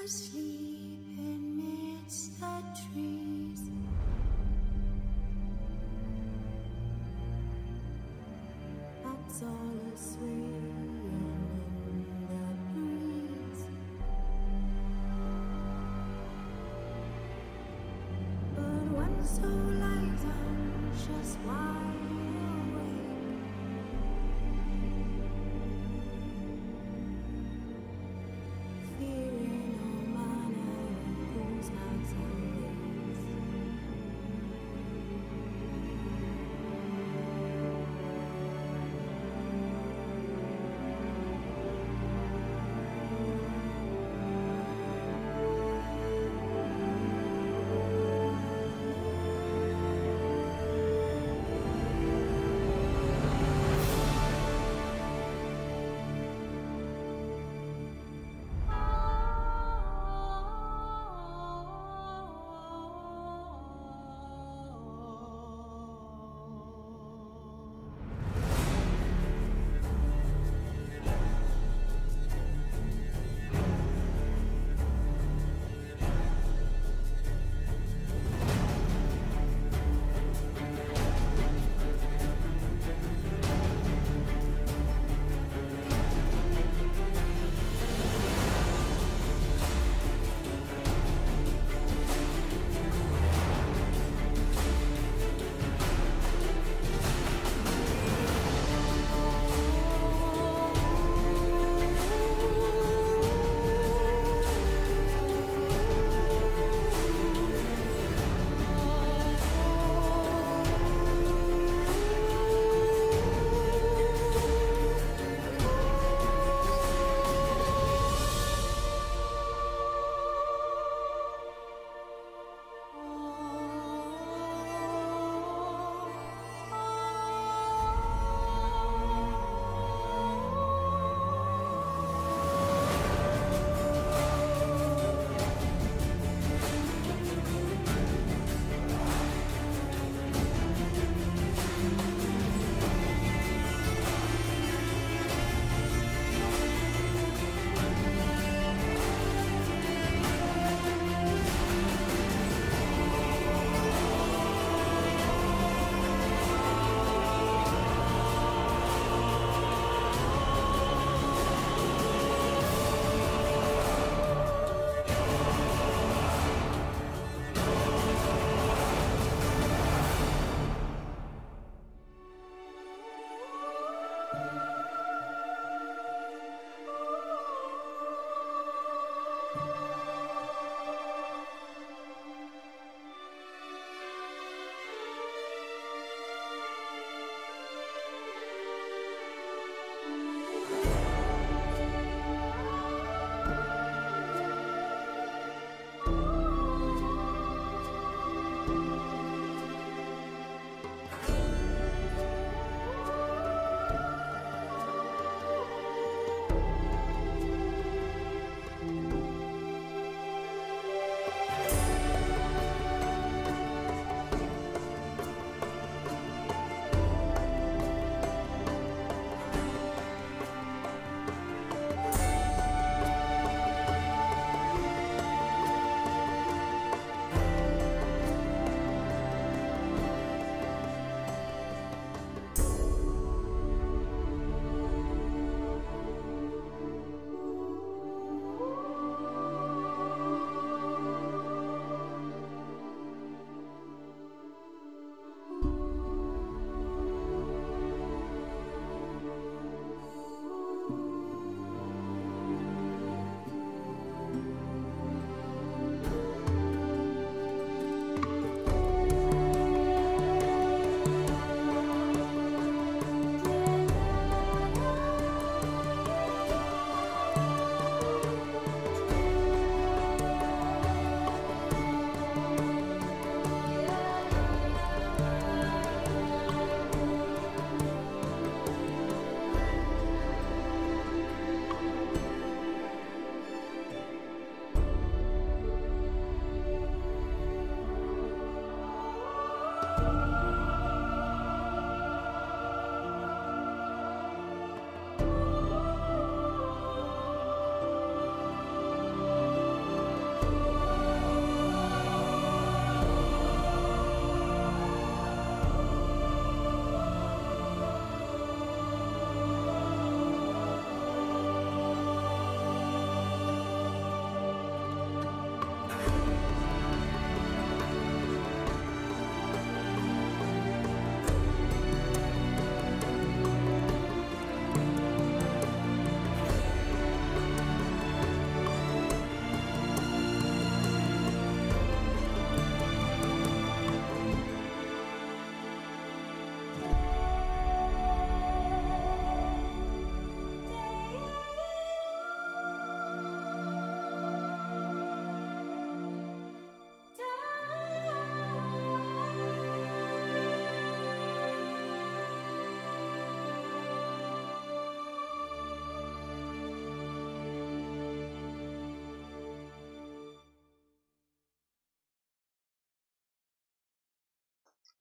asleep amidst the trees. Bats all aswaying in the breeze. But when so light, I'm just wide awake. Fearing all manner of ghouls, bats, and wraiths.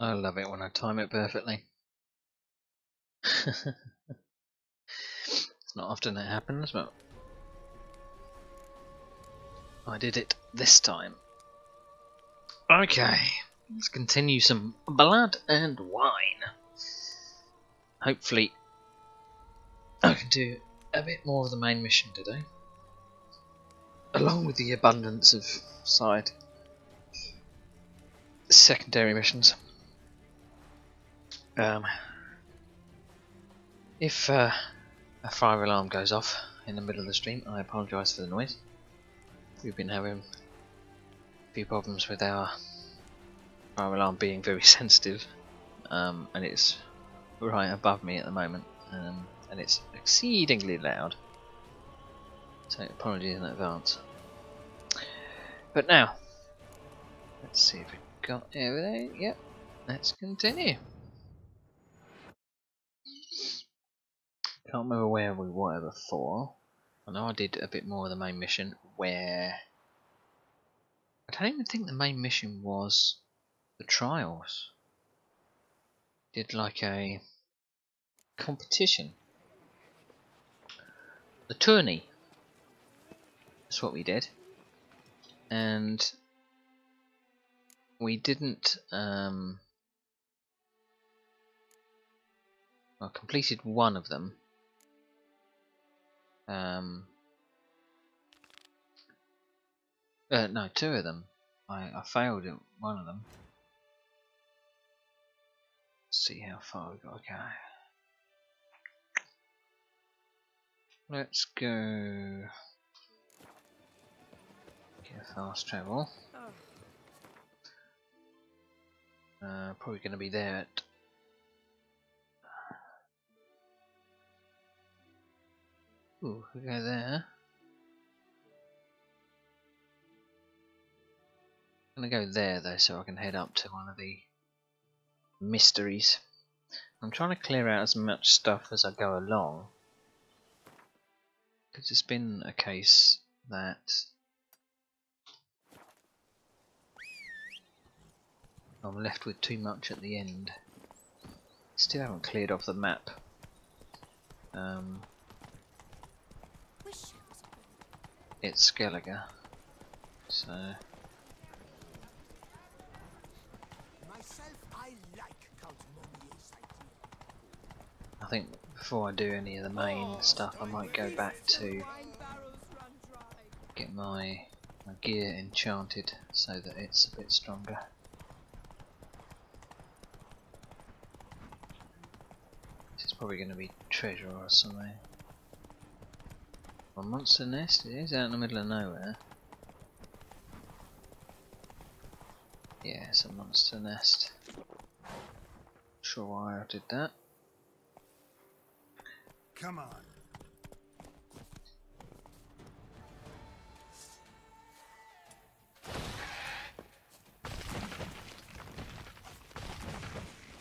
I love it when I time it perfectly. It's not often it happens, but I did it this time. Okay, let's continue some blood and wine. Hopefully I can do a bit more of the main mission today, along with the abundance of side secondary missions. If a fire alarm goes off in the middle of the stream, I apologise for the noise. We've been having a few problems with our fire alarm being very sensitive, and it's right above me at the moment, and it's exceedingly loud. So apologies in advance. But now, let's see if we've got everything. Yep, let's continue. Can't remember where we were before. I know I did a bit more of the main mission where I don't even think the main mission was the trials. Did like a competition. The tourney. That's what we did. And we didn't I completed one of them. No, two of them. I failed at one of them. Let's see how far we got to go. Let's go. Get a fast travel. Probably going to be there at. Ooh, we go there. I'm going to go there though, so I can head up to one of the mysteries. I'm trying to clear out as much stuff as I go along, because it's been a case that I'm left with too much at the end. Still haven't cleared off the map. It's Skellige, so I think before I do any of the main stuff, I might go back to get my gear enchanted so that it's a bit stronger. This is probably going to be treasure or something. A monster nest it is, out in the middle of nowhere. Yeah, it's a monster nest. Not sure why I did that. Come on.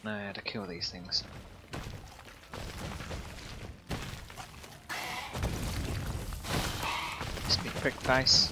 Know how to kill these things. Just be prick face.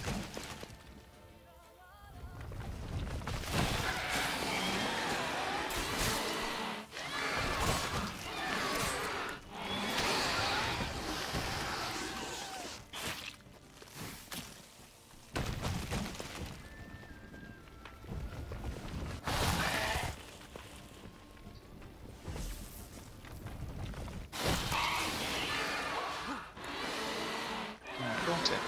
Got it.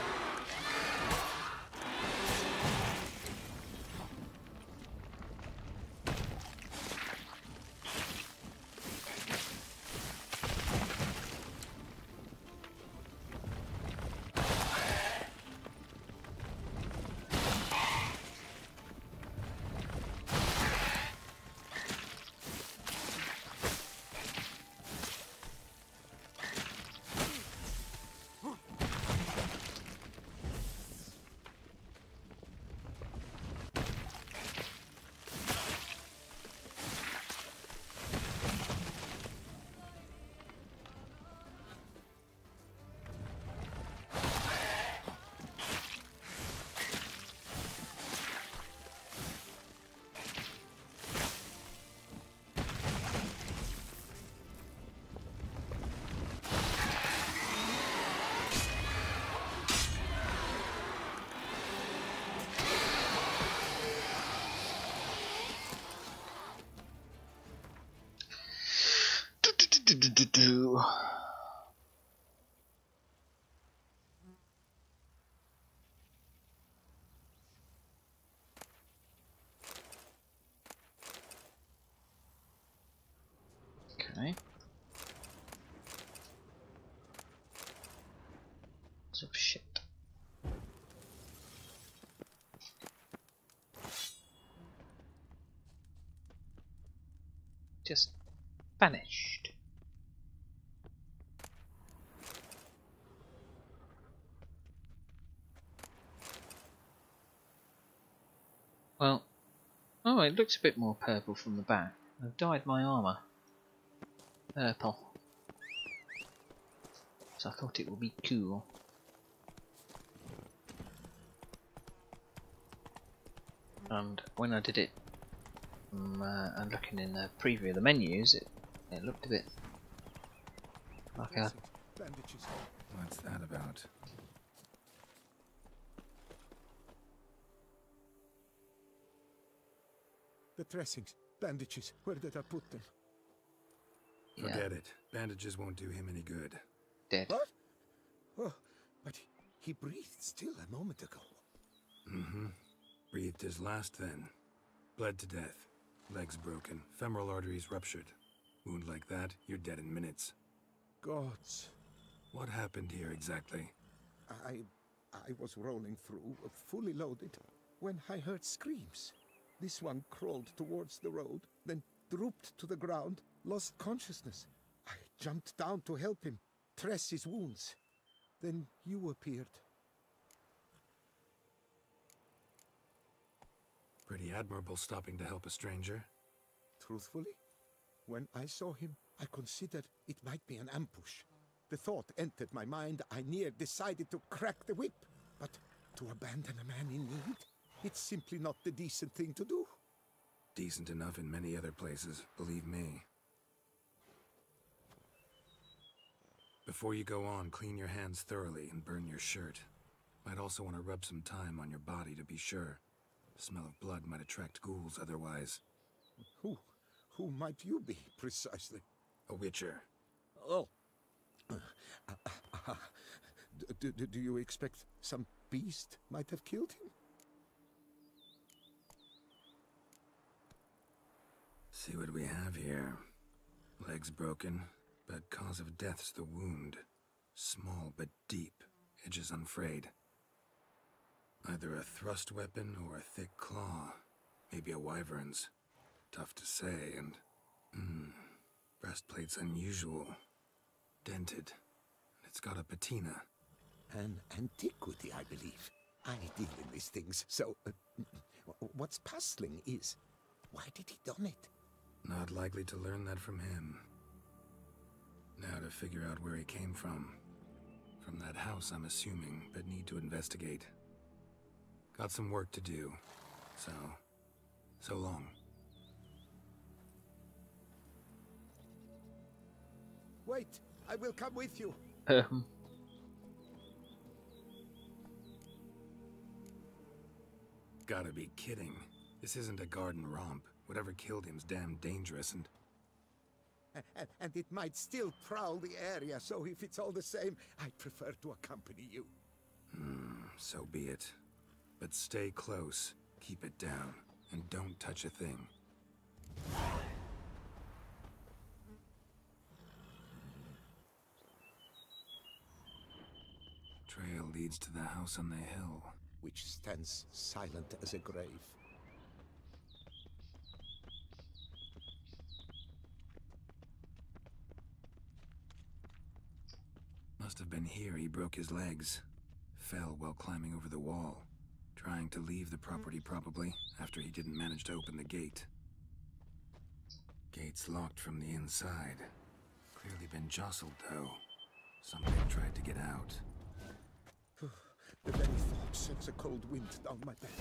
do. Okay. Some shit. Just vanished. Well, oh, it looks a bit more purple from the back. I've dyed my armour purple, so I thought it would be cool. And when I did it, and looking in the preview of the menus, it looked a bit like a. Bandages. What's that about? The dressings, bandages. Where did I put them? Yeah. Forget it. Bandages won't do him any good. Dead. What? Oh, but he breathed still a moment ago. Mm-hmm. Breathed his last then. Bled to death. Legs broken. Femoral arteries ruptured. Wound like that, you're dead in minutes. Gods. What happened here exactly? I was rolling through, fully loaded, when I heard screams. This one crawled towards the road, then drooped to the ground, lost consciousness. I jumped down to help him, dress his wounds. Then you appeared. Pretty admirable stopping to help a stranger. Truthfully, when I saw him, I considered it might be an ambush. The thought entered my mind, I near decided to crack the whip. But to abandon a man in need, it's simply not the decent thing to do. Decent enough in many other places, believe me. Before you go on, clean your hands thoroughly and burn your shirt. Might also want to rub some thyme on your body to be sure. The smell of blood might attract ghouls otherwise. Who might you be, precisely? A witcher. Oh. Do you expect some beast might have killed him? See what we have here. Legs broken, but cause of death's the wound. Small but deep, edges unfrayed. Either a thrust weapon or a thick claw. Maybe a wyvern's. Tough to say, and... breastplate's unusual. Dented. It's got a patina. An antiquity, I believe. I deal in these things, so... what's puzzling is... why did he done it? Not likely to learn that from him. Now to figure out where he came from. From that house, I'm assuming, but need to investigate. Got some work to do. So long. Wait, I will come with you. Gotta be kidding. This isn't a garden romp. Whatever killed him's damn dangerous and... And it might still prowl the area, so if it's all the same, I'd prefer to accompany you. So be it. But stay close, keep it down, and don't touch a thing. Trail leads to the house on the hill. Which stands silent as a grave. Must have been here he broke his legs. Fell while climbing over the wall. Trying to leave the property probably, after he didn't manage to open the gate. Gate's locked from the inside. Clearly been jostled though. Something tried to get out. The very thought sends a cold wind down my back.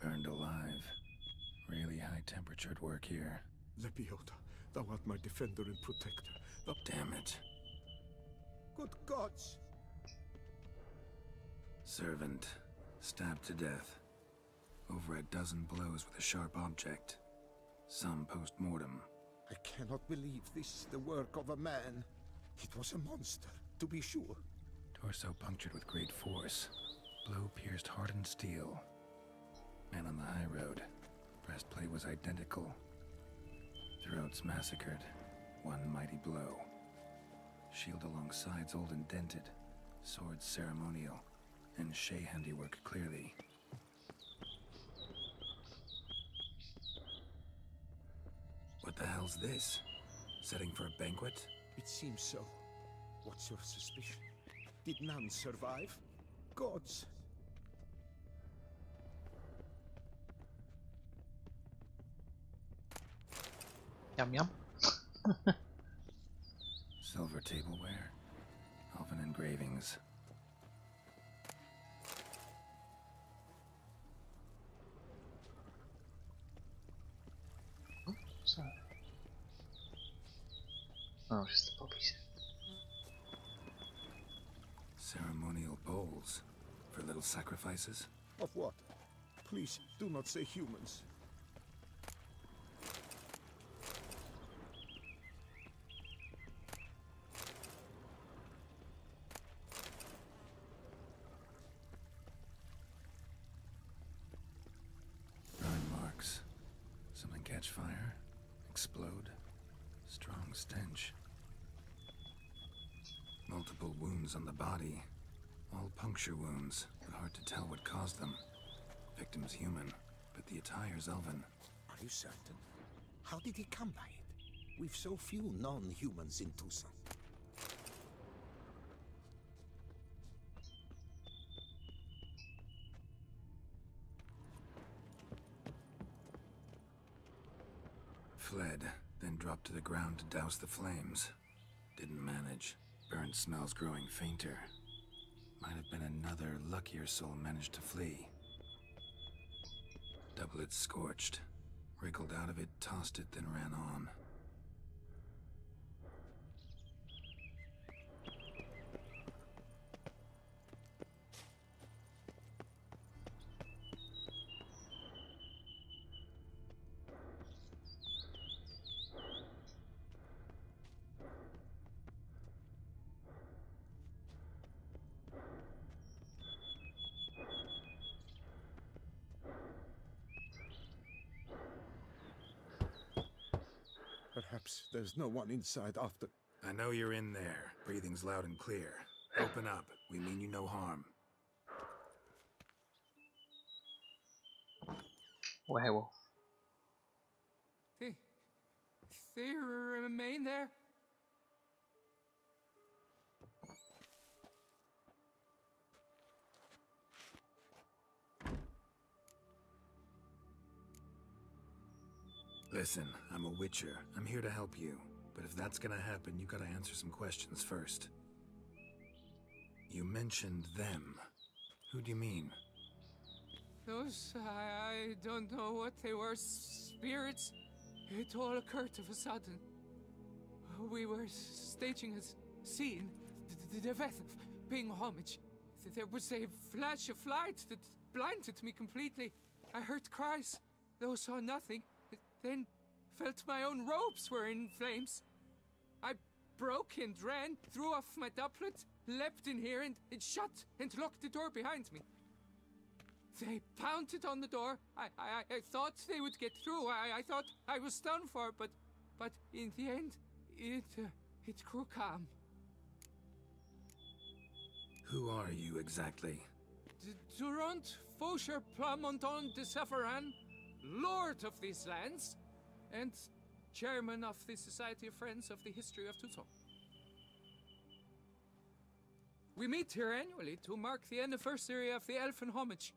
Burned alive. Really high-temperatured work here. Lepiota, thou art my defender and protector. Damn it. Good gods! Servant. Stabbed to death. over a dozen blows with a sharp object. Some post-mortem. I cannot believe this is the work of a man. It was a monster, to be sure. Torso punctured with great force. Blow pierced hardened steel. Man on the high road. Breastplate was identical. Throats massacred. One mighty blow. Shield along sides old and dented. Sword ceremonial. And Shay handiwork clearly. What the hell's this? Setting for a banquet? It seems so. What's your suspicion? Did none survive? Gods! Yum yum. Silver tableware. Elven engravings. So. Oh, just the poppies. Ceremonial bowls. For little sacrifices? Of what? Please, do not say humans. Burn marks. Something catch fire? Explode? Strong stench. Multiple wounds on the body. All puncture wounds, but hard to tell what caused them. Victim's human, but the attire's elven. Are you certain? How did he come by it? We've so few non-humans in Tucson. Fled, then dropped to the ground to douse the flames. Didn't manage. Burnt smells growing fainter. Might have been another luckier soul managed to flee. Doublet scorched. Wriggled out of it, tossed it, then ran on. Perhaps there's no one inside after. I know you're in there. Breathing's loud and clear. Open up. We mean you no harm. Werewolf. They remain there? Listen, I'm a witcher. I'm here to help you. But if that's gonna happen, you gotta answer some questions first. You mentioned them. Who do you mean? Those, I don't know what they were. Spirits? It all occurred of a sudden. We were staging a scene. The death of paying homage. There was a flash of light that blinded me completely. I heard cries, though saw nothing. Then felt my own robes were in flames. I broke and ran, threw off my doublet, leapt in here and it shut and locked the door behind me. They pounded on the door. I thought they would get through. I thought I was done for, but in the end, it grew calm. Who are you exactly? Durant Faucher Plamondon de Savaran, Lord of these lands, and Chairman of the Society of Friends of the History of Tucson. We meet here annually to mark the anniversary of the Elfin Homage.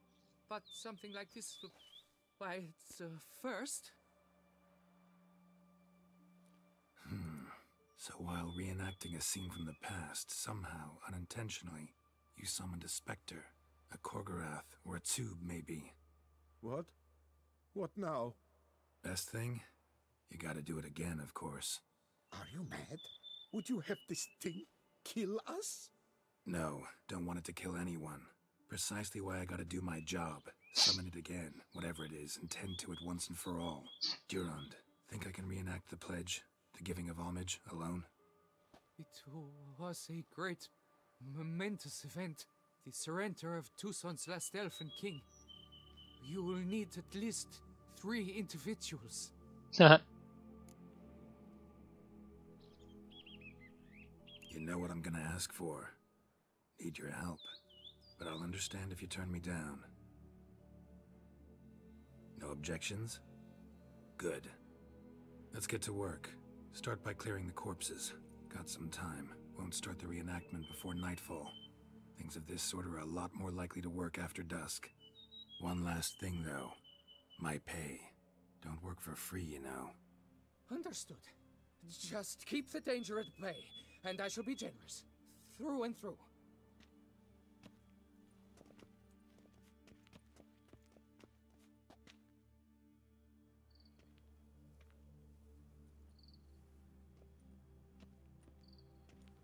But something like this, why, it's a first. So while reenacting a scene from the past, somehow, unintentionally, you summoned a specter, a Korgorath, or a tube, maybe. What? What now? Best thing? You gotta do it again, of course. Are you mad? Would you have this thing kill us? No, don't want it to kill anyone. Precisely why I gotta do my job. Summon it again, whatever it is, and tend to it once and for all. Durand, think I can reenact the pledge, the giving of homage, alone? It was a great, momentous event. The surrender of Tucson's last elfin king. You will need at least 3 individuals. You know what I'm gonna ask for. Need your help, but I'll understand if you turn me down. No objections? Good. Let's get to work. Start by clearing the corpses. Got some time. Won't start the reenactment before nightfall. Things of this sort are a lot more likely to work after dusk. One last thing, though. My pay. Don't work for free, you know. Understood. Just keep the danger at bay, and I shall be generous. Through and through.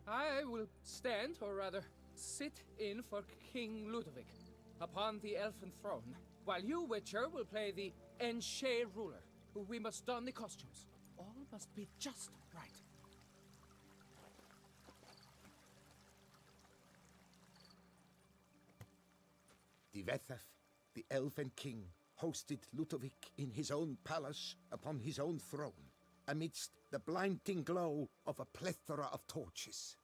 I will stand, or rather, sit in for King Ludovic upon the elfin throne, while you, Witcher, will play the Enshe ruler. We must don the costumes. All must be just right. Divethef, the elven king, hosted Ludovic in his own palace upon his own throne, amidst the blinding glow of a plethora of torches.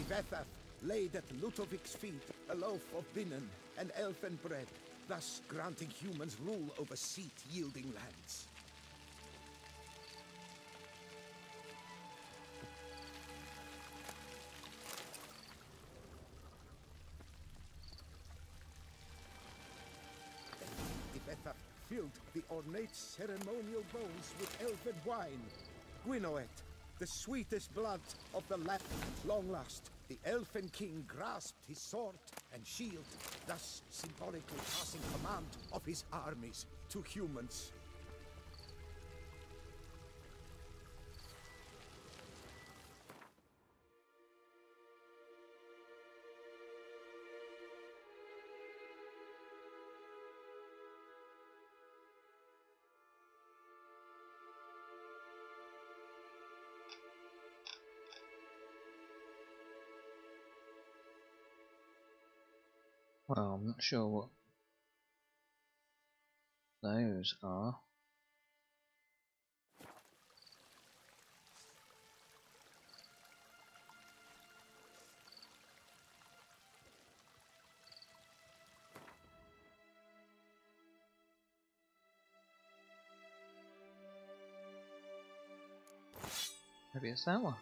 Divethef laid at Ludovic's feet a loaf of binnen and elfin bread, thus granting humans rule over seat-yielding lands. Divethef filled the ornate ceremonial bowls with elfin wine. Gwinoet, the sweetest blood of the land. At long last, the elfin king grasped his sword and shield, thus symbolically passing command of his armies to humans. Well, I'm not sure what those are. Maybe it's that one.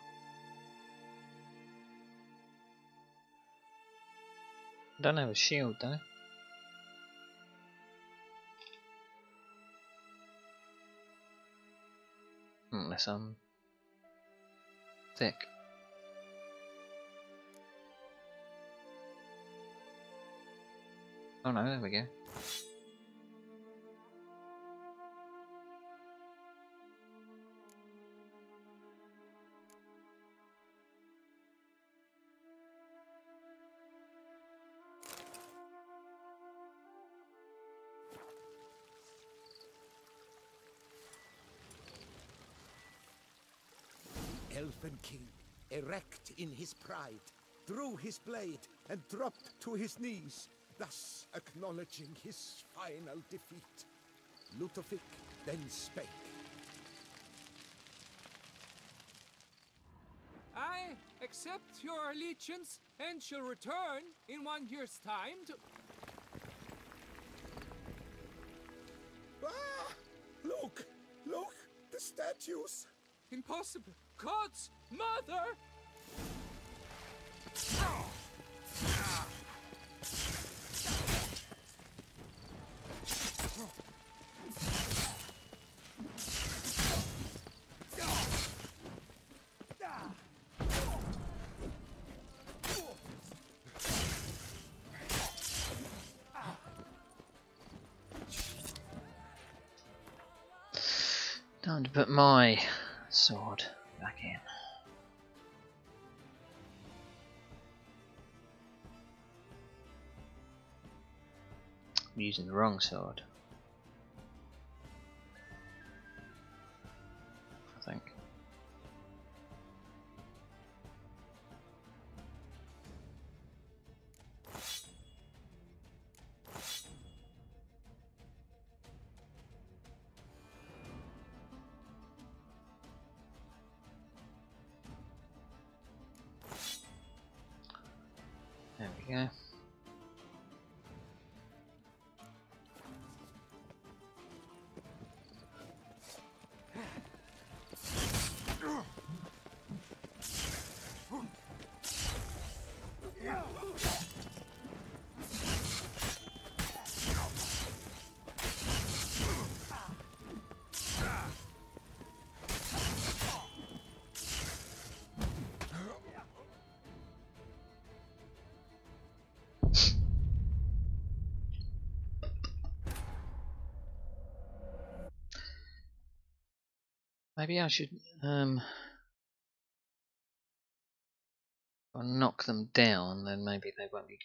I don't have a shield though. Unless I'm thick. Oh no, there we go. Elfin king, erect in his pride, drew his blade and dropped to his knees, thus acknowledging his final defeat. Ludovic then spake. I accept your allegiance and shall return in 1 year's time to... Ah! Look! Look! The statues! Impossible! God's mother! Time to put my sword back in. I'm using the wrong sword, I think. There we go. Maybe I should if I knock them down, then maybe they won't be.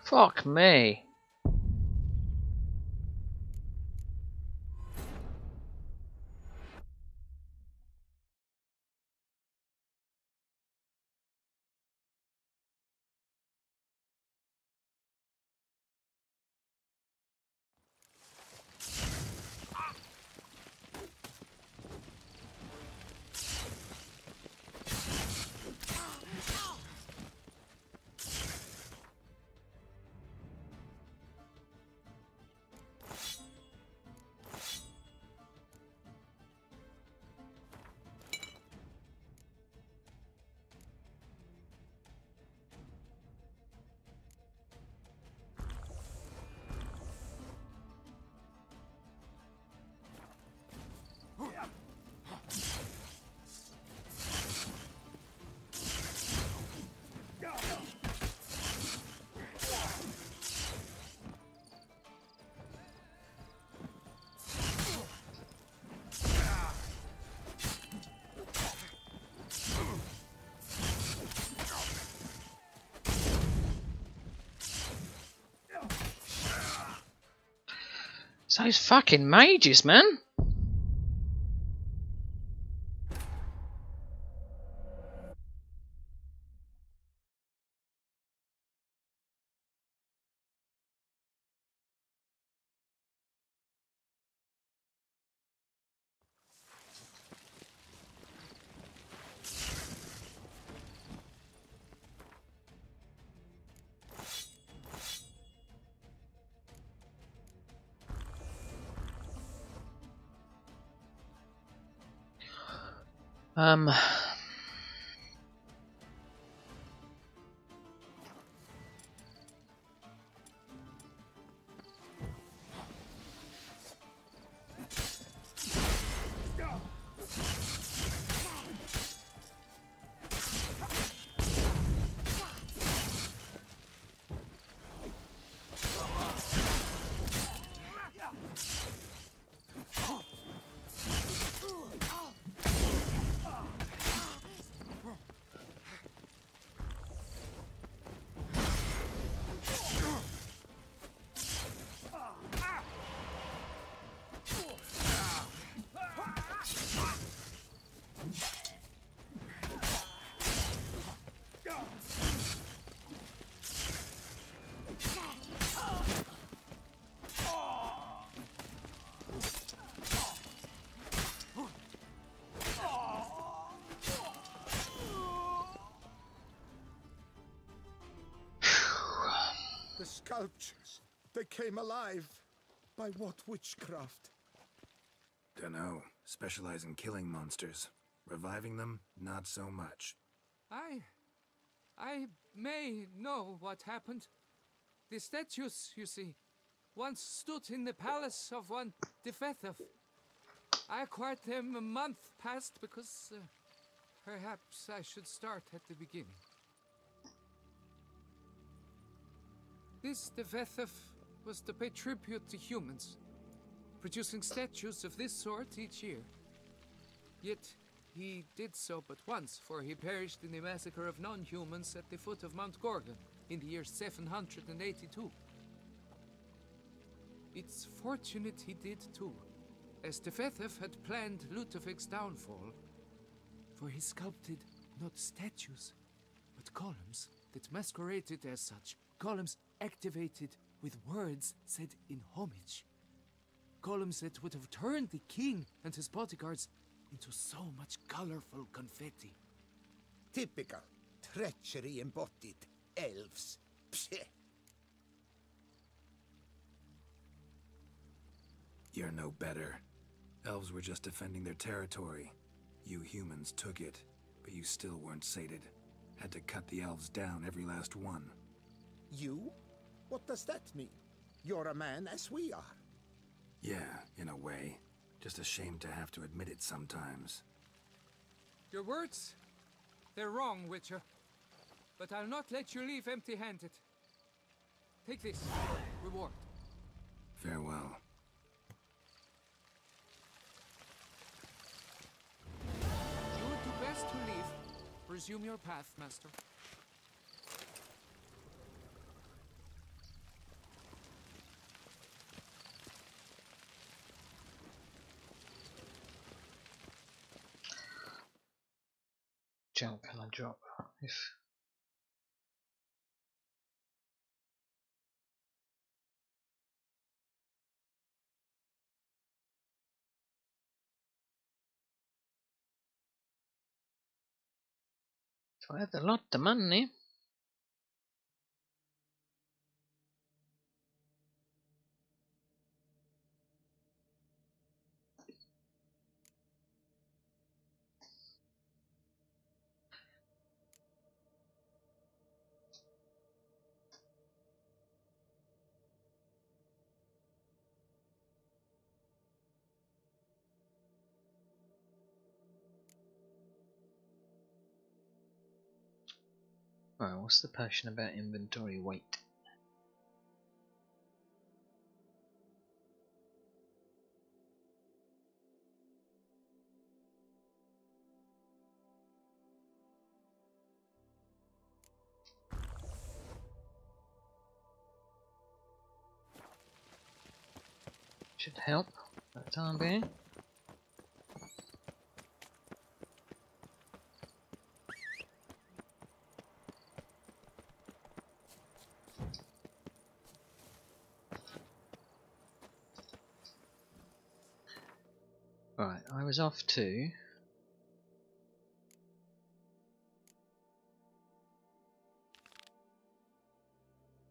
Fuck me. It's those fucking mages, man. Um. sculptures. They came alive. By what witchcraft? Dunno. Specialize in killing monsters. Reviving them, not so much. I may know what happened. The statues, you see, once stood in the palace of one Defethov. I acquired them a month past because perhaps I should start at the beginning. This Defethov was to pay tribute to humans, producing statues of this sort each year. Yet he did so but once, for he perished in the massacre of non-humans at the foot of Mount Gorgon in the year 782. It's fortunate he did too, as Defethov had planned Ludovic's downfall, for he sculpted not statues, but columns that masqueraded as such, columns activated with words said in homage. Columns that would have turned the king and his bodyguards into so much colorful confetti. Typical. Treachery embodied. Elves. Psheh. You're no better. Elves were just defending their territory. You humans took it, but you still weren't sated. Had to cut the elves down, every last one. You? What does that mean? You're a man as we are. Yeah, in a way. Just ashamed to have to admit it sometimes. Your words, they're wrong, Witcher. But I'll not let you leave empty-handed. Take this, reward. Farewell. You would do best to leave. Resume your path, Master. Jump can I drop? If I had a lot of money. Right, what's the passion about inventory weight? Should help for the time being. Right, I was off to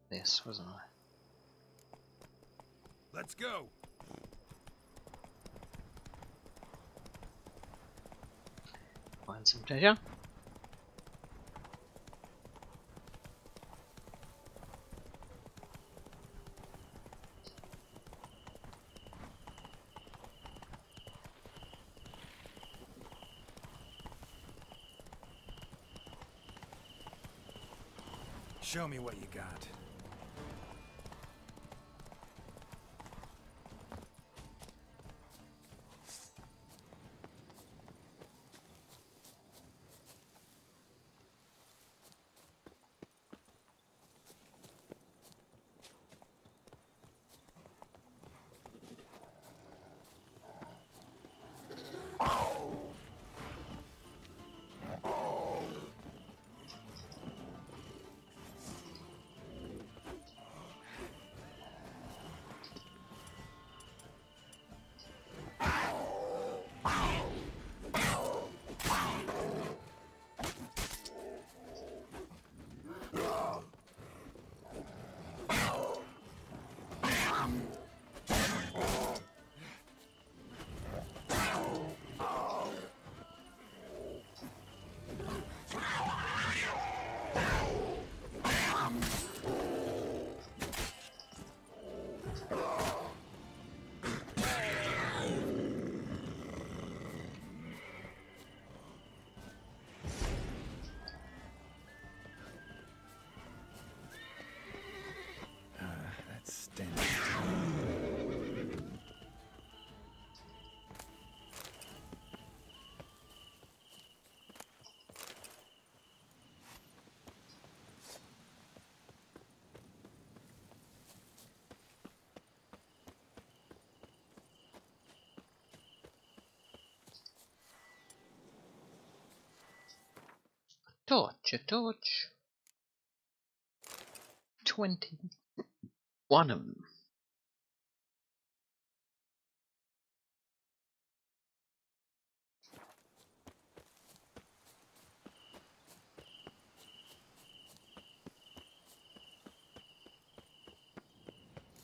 this, wasn't I? Let's go! Find some treasure. Show me what you got. Torch, a torch. 21 of them.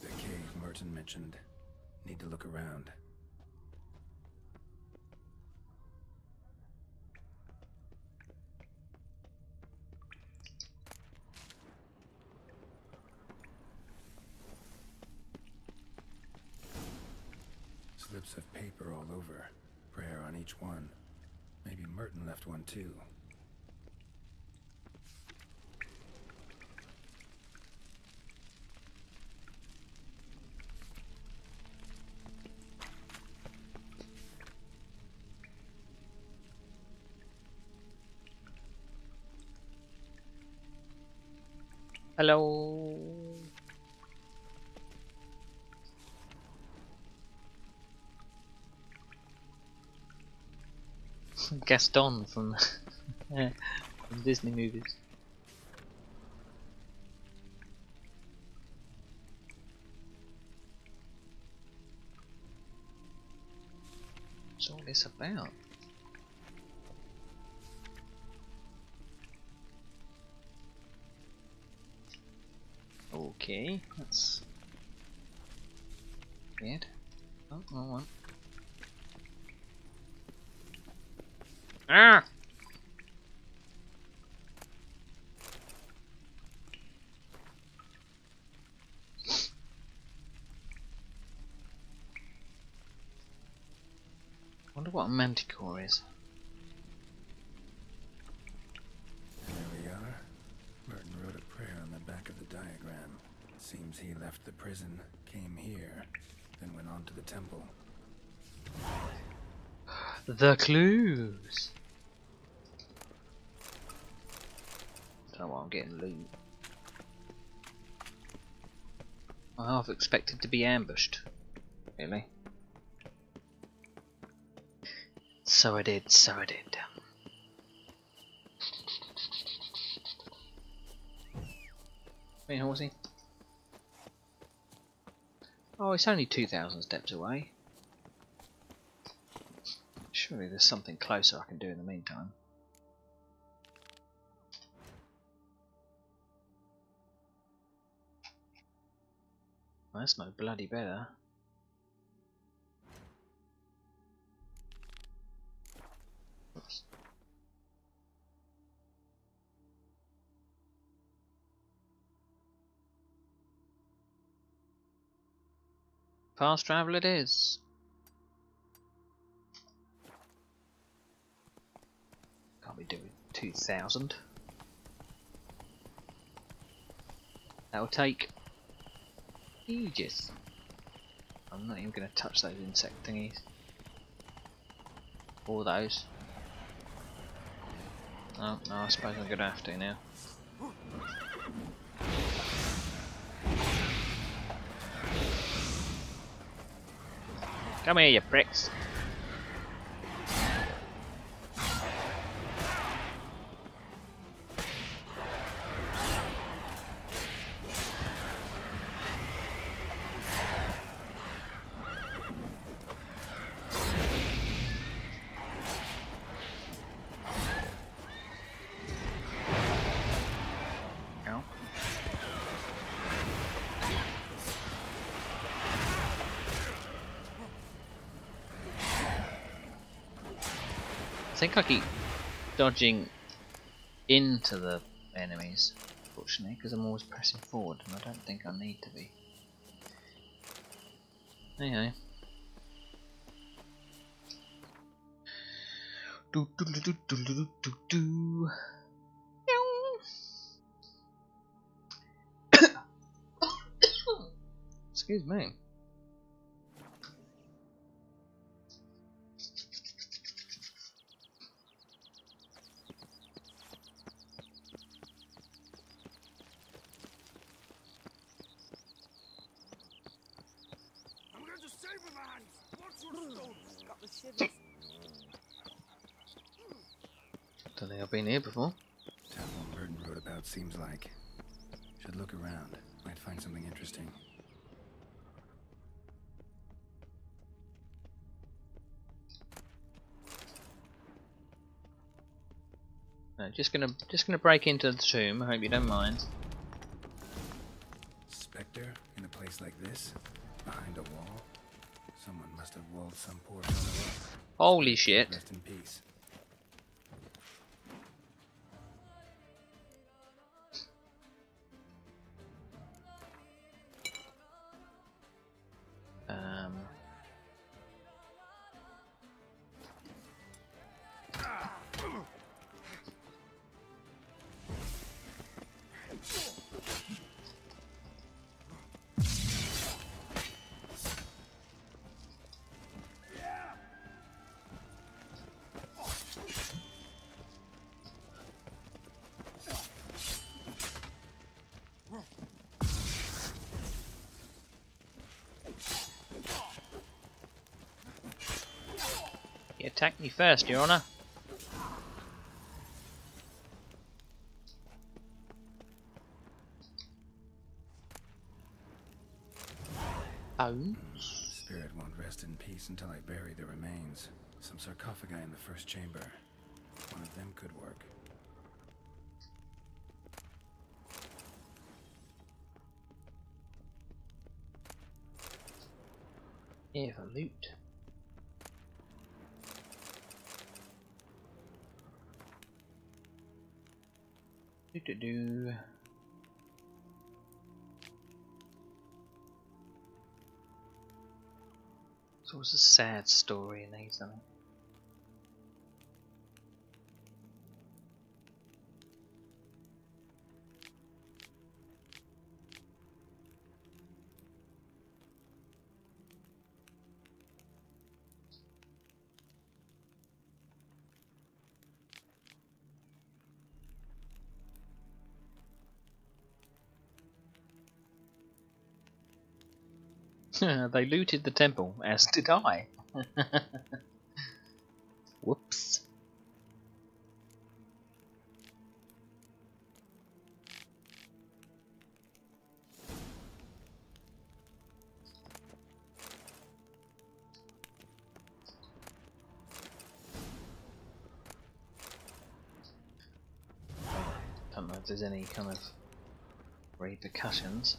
The cave Merton mentioned. Need to look around. Slips of paper all over. Prayer on each one. Maybe Merton left one too. Hello. Gaston from, from Disney movies. What's all this about? Okay, that's weird. Oh, wrong one. Ah! Wonder what a manticore is. There we are. Merton wrote a prayer on the back of the diagram. Seems he left the prison, came here, then went on to the temple. The clues. Don't know what I'm getting loot. I half expected to be ambushed. Really? So I did, so I did. Hey, horsey. Oh, it's only 2,000 steps away. Surely there's something closer I can do in the meantime. Well, that's no bloody better. Oops. Fast travel it is. Can't be doing 2,000. That'll take ages. I'm not even going to touch those insect thingies. Or those. Oh, no, I suppose I'm going to have to now. Come here, you pricks. Ow. I think I keep dodging into the enemies, fortunately, because I'm always pressing forward, and I don't think I need to be. Anyway. Do do do do do do do do. Excuse me. I'm going to save him, man! Watch your stones! Got the shivers. Don't think I've been here before. it seems like. Should look around. Might find something interesting. No, just gonna break into the tomb. I hope you don't mind. Spectre in a place like this? Behind a wall? Someone must have walled some poor fellow up. Holy shit! Rest in peace. You attacked me first, Your Honor. Bones? Spirit won't rest in peace until I bury the remains. Some sarcophagi in the first chamber. One of them could work. Yeah, for loot. Do. So it's a sad story in these, I think. They looted the temple, as did I. Whoops. Don't know if there's any kind of repercussions.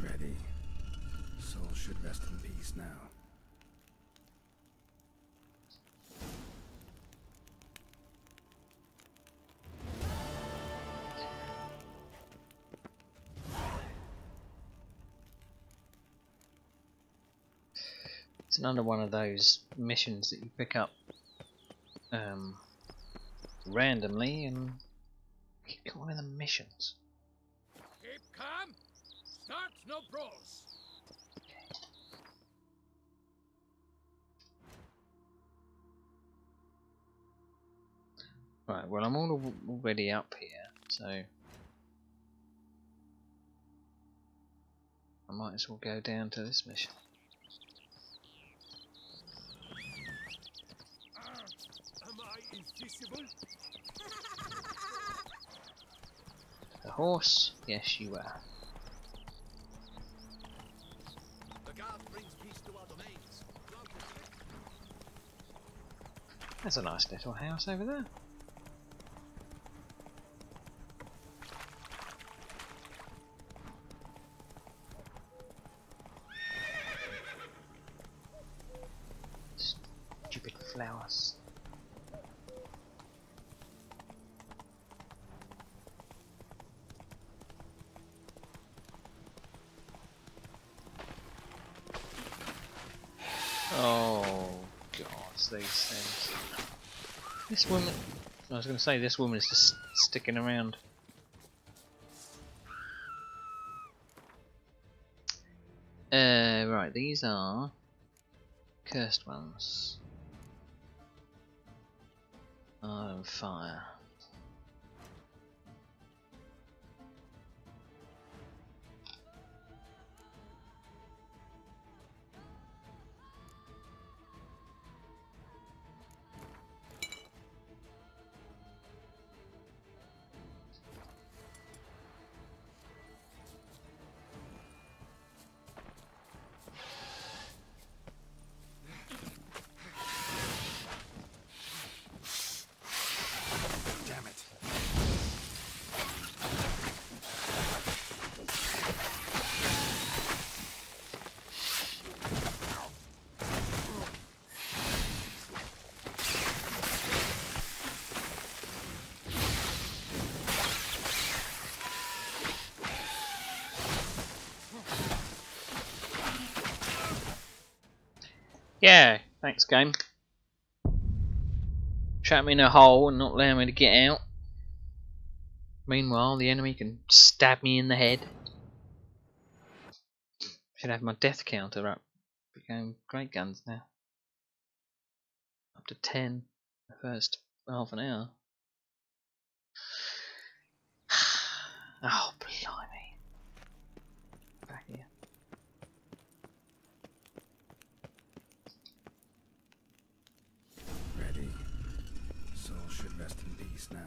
Ready. Soul should rest in peace now. It's another one of those missions that you pick up randomly and keep calling them missions. Keep calm. Start no brawls. Right, well I'm already up here, so I might as well go down to this mission. Am I invisible? The horse? Yes, you are. The god brings peace to our domains. There's a nice little house over there. Stupid flowers. Oh god, these things. This woman, I was going to say this woman is just sticking around. Right, these are cursed ones. Iron fire. Yeah, thanks game. Trap me in a hole and not allow me to get out. Meanwhile, the enemy can stab me in the head. Should have my death counter up. Became great guns now. Up to 10 the first half an hour. Oh, blimey. Back here. Ready. Soul should rest in peace now.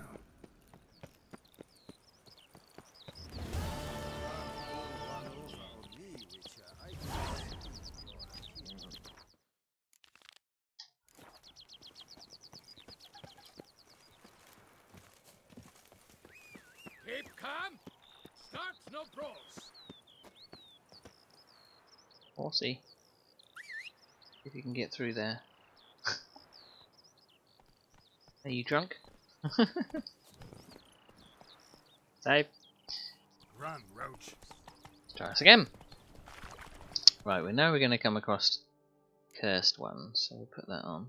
Keep calm. Start no pros. Horsey. If you can get through there. Are you drunk? Save. Run, Roach. Try us again. Right, we know we're going to come across cursed ones, so we'll put that on.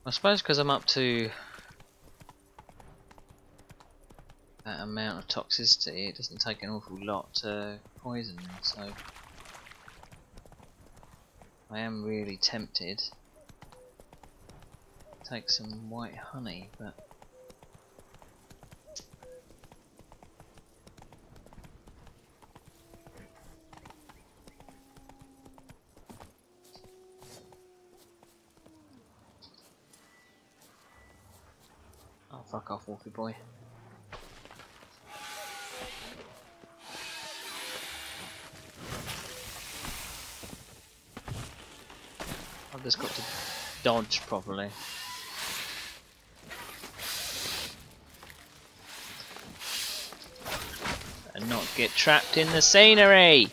I suppose because I'm up to that amount of toxicity, it doesn't take an awful lot to poison me, so I am really tempted to take some white honey, but oh, fuck off, Wolfie boy. I've just got to dodge properly. And not get trapped in the scenery!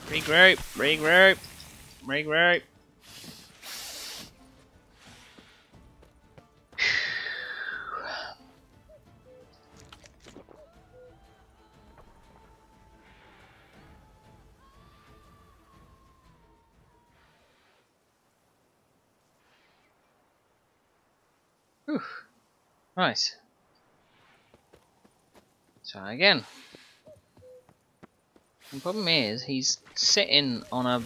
Regroup, regroup, regroup. Whew. Right. Try again. The problem is, he's sitting on a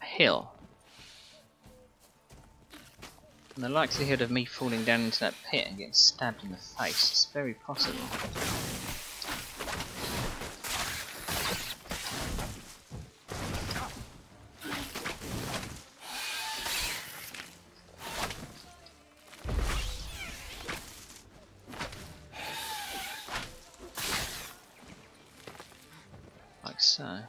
hill. And the likelihood of me falling down into that pit and getting stabbed in the face is very possible. Like so.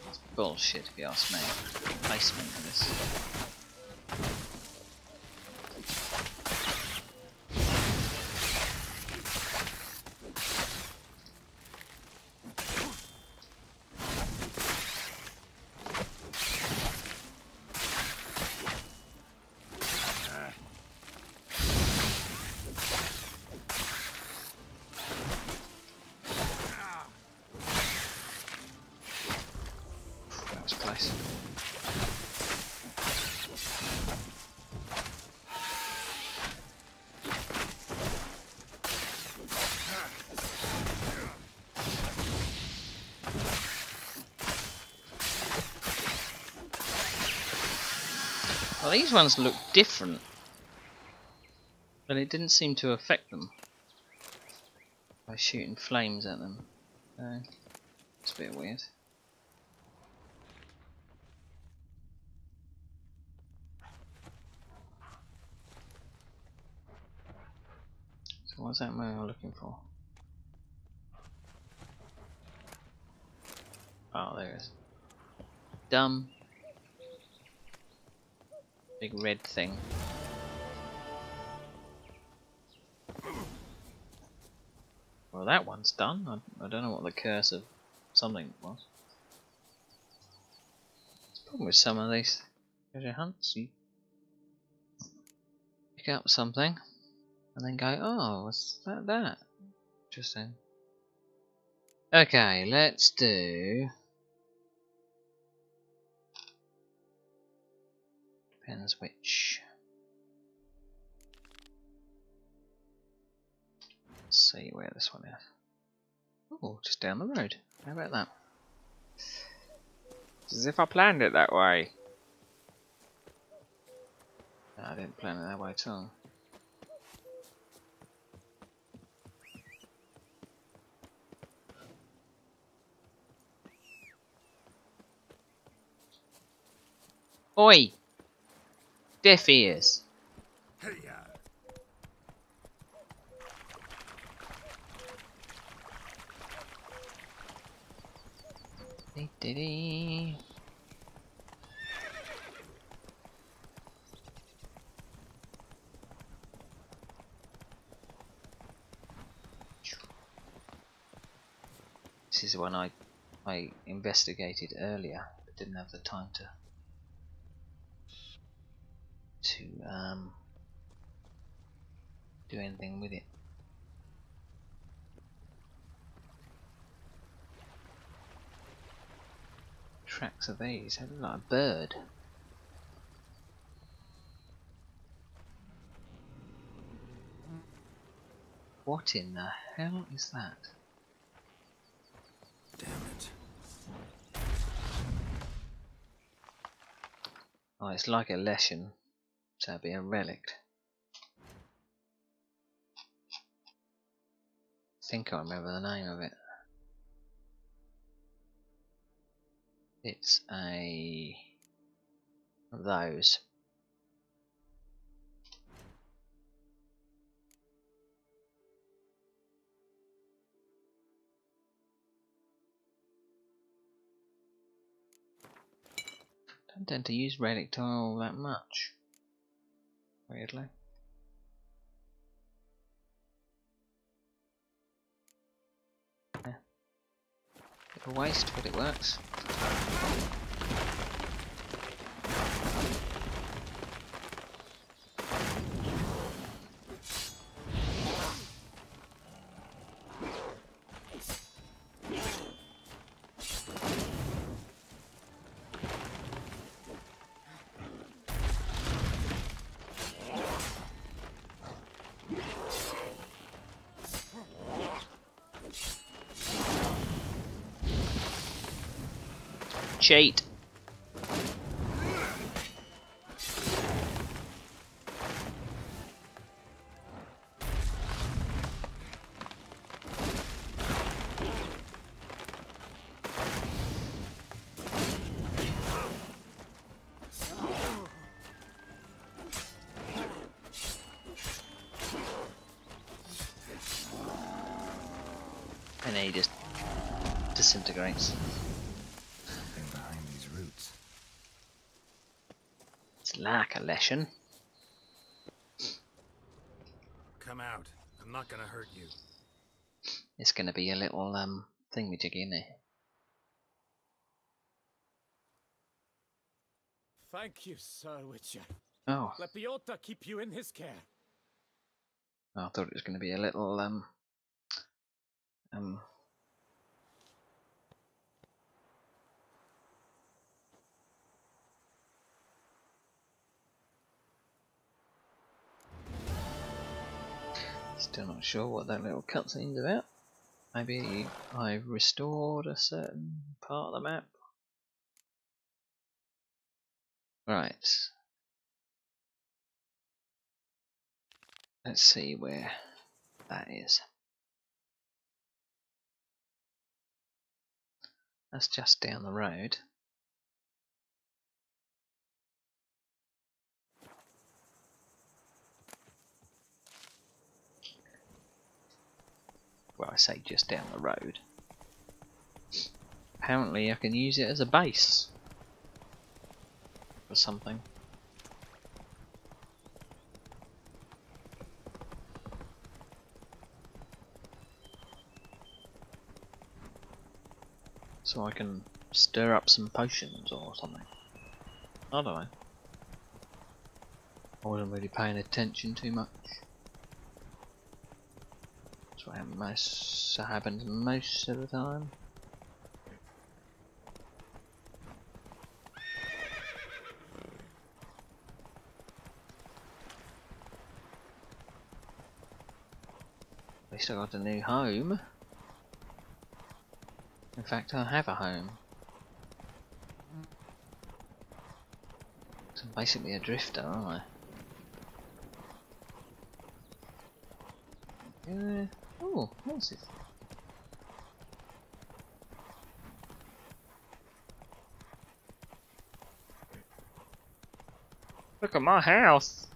It's bullshit if you ask me. Placement of this. this place. Well, these ones look different, but it didn't seem to affect them by shooting flames at them. So, it's a bit weird. So what's that man looking for? Oh, there it is. Dumb. Big red thing. Well, that one's done. I don't know what the curse of something was. The problem with some of these treasure hunts, you pick up something and then go, oh, what's that? Interesting. Okay, let's do... Depends which. Let's see where this one is. Oh, just down the road. How about that? It's as if I planned it that way. No, I didn't plan it that way at all. Oi! Deaf ears. Hey-ya! Dee-dee-dee. This is one I investigated earlier, but didn't have the time to do anything with it. Tracks of these, they look like a bird. What in the hell is that? Damn it. Oh, it's like a lesson, so it'd be a relic. I think I remember the name of it. It's a of those. Don't tend to use relic tile that much, weirdly. Yeah. Bit of a waste, but it works. Cheat. And then he just disintegrates. Something behind these roots. It's like a lesson. Come out. I'm not gonna hurt you. It's gonna be a little thingamajiggy in there. Thank you, Sir Witcher. Oh. Let Biota keep you in his care. I thought it was gonna be a little Still not sure what that little cutscene's about. Maybe I've restored a certain part of the map. Right. Let's see where that is. That's just down the road. Well, I say just down the road. Apparently I can use it as a base for something. So I can stir up some potions or something. I don't know. I wasn't really paying attention too much. That's what happens most of the time. At least I got a new home. In fact, I have a home. So I'm basically a drifter, aren't I? Oh, what's this? Look at my house!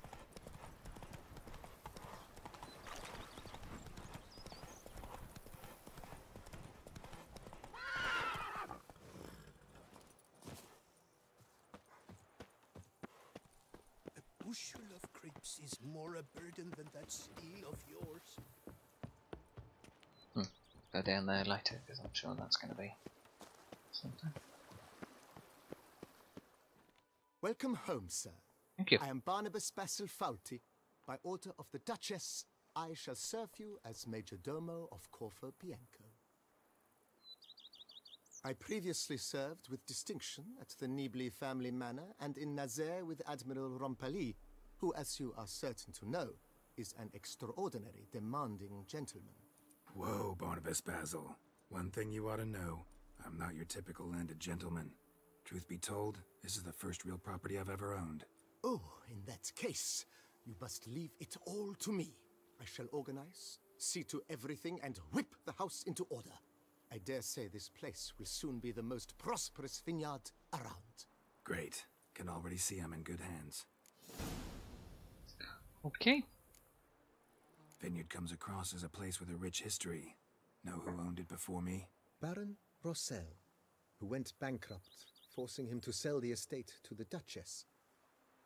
A bushel of grapes is more a burden than that steel of yours. Go down there later, because I'm sure that's going to be something. Welcome home, sir. Thank you. I am Barnabas Basil Fawlty. By order of the Duchess, I shall serve you as Major Domo of Corvo Bianco. I previously served with distinction at the Nibli family manor and in Nazaire with Admiral Rompali, who, as you are certain to know, is an extraordinary demanding gentleman. Whoa, Barnabas Basil. One thing you ought to know. I'm not your typical landed gentleman. Truth be told, this is the first real property I've ever owned. Oh, in that case, you must leave it all to me. I shall organize, see to everything, and whip the house into order. I dare say this place will soon be the most prosperous vineyard around. Great. Can already see I'm in good hands. Okay. Vineyard comes across as a place with a rich history. Know who owned it before me? Baron Rossel, who went bankrupt, forcing him to sell the estate to the Duchess.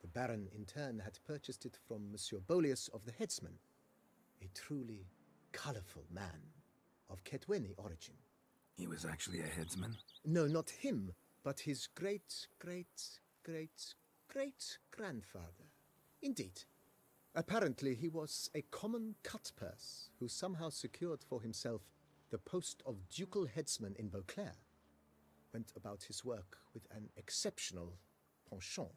The Baron, in turn, had purchased it from Monsieur Bolius of the Headsman, a truly colorful man of Ketweni origin. He was actually a headsman? No, not him, but his great-great-great-great-grandfather. Indeed. Apparently, he was a common cut-purse who somehow secured for himself the post of ducal headsman in Beauclair. Went about his work with an exceptional penchant.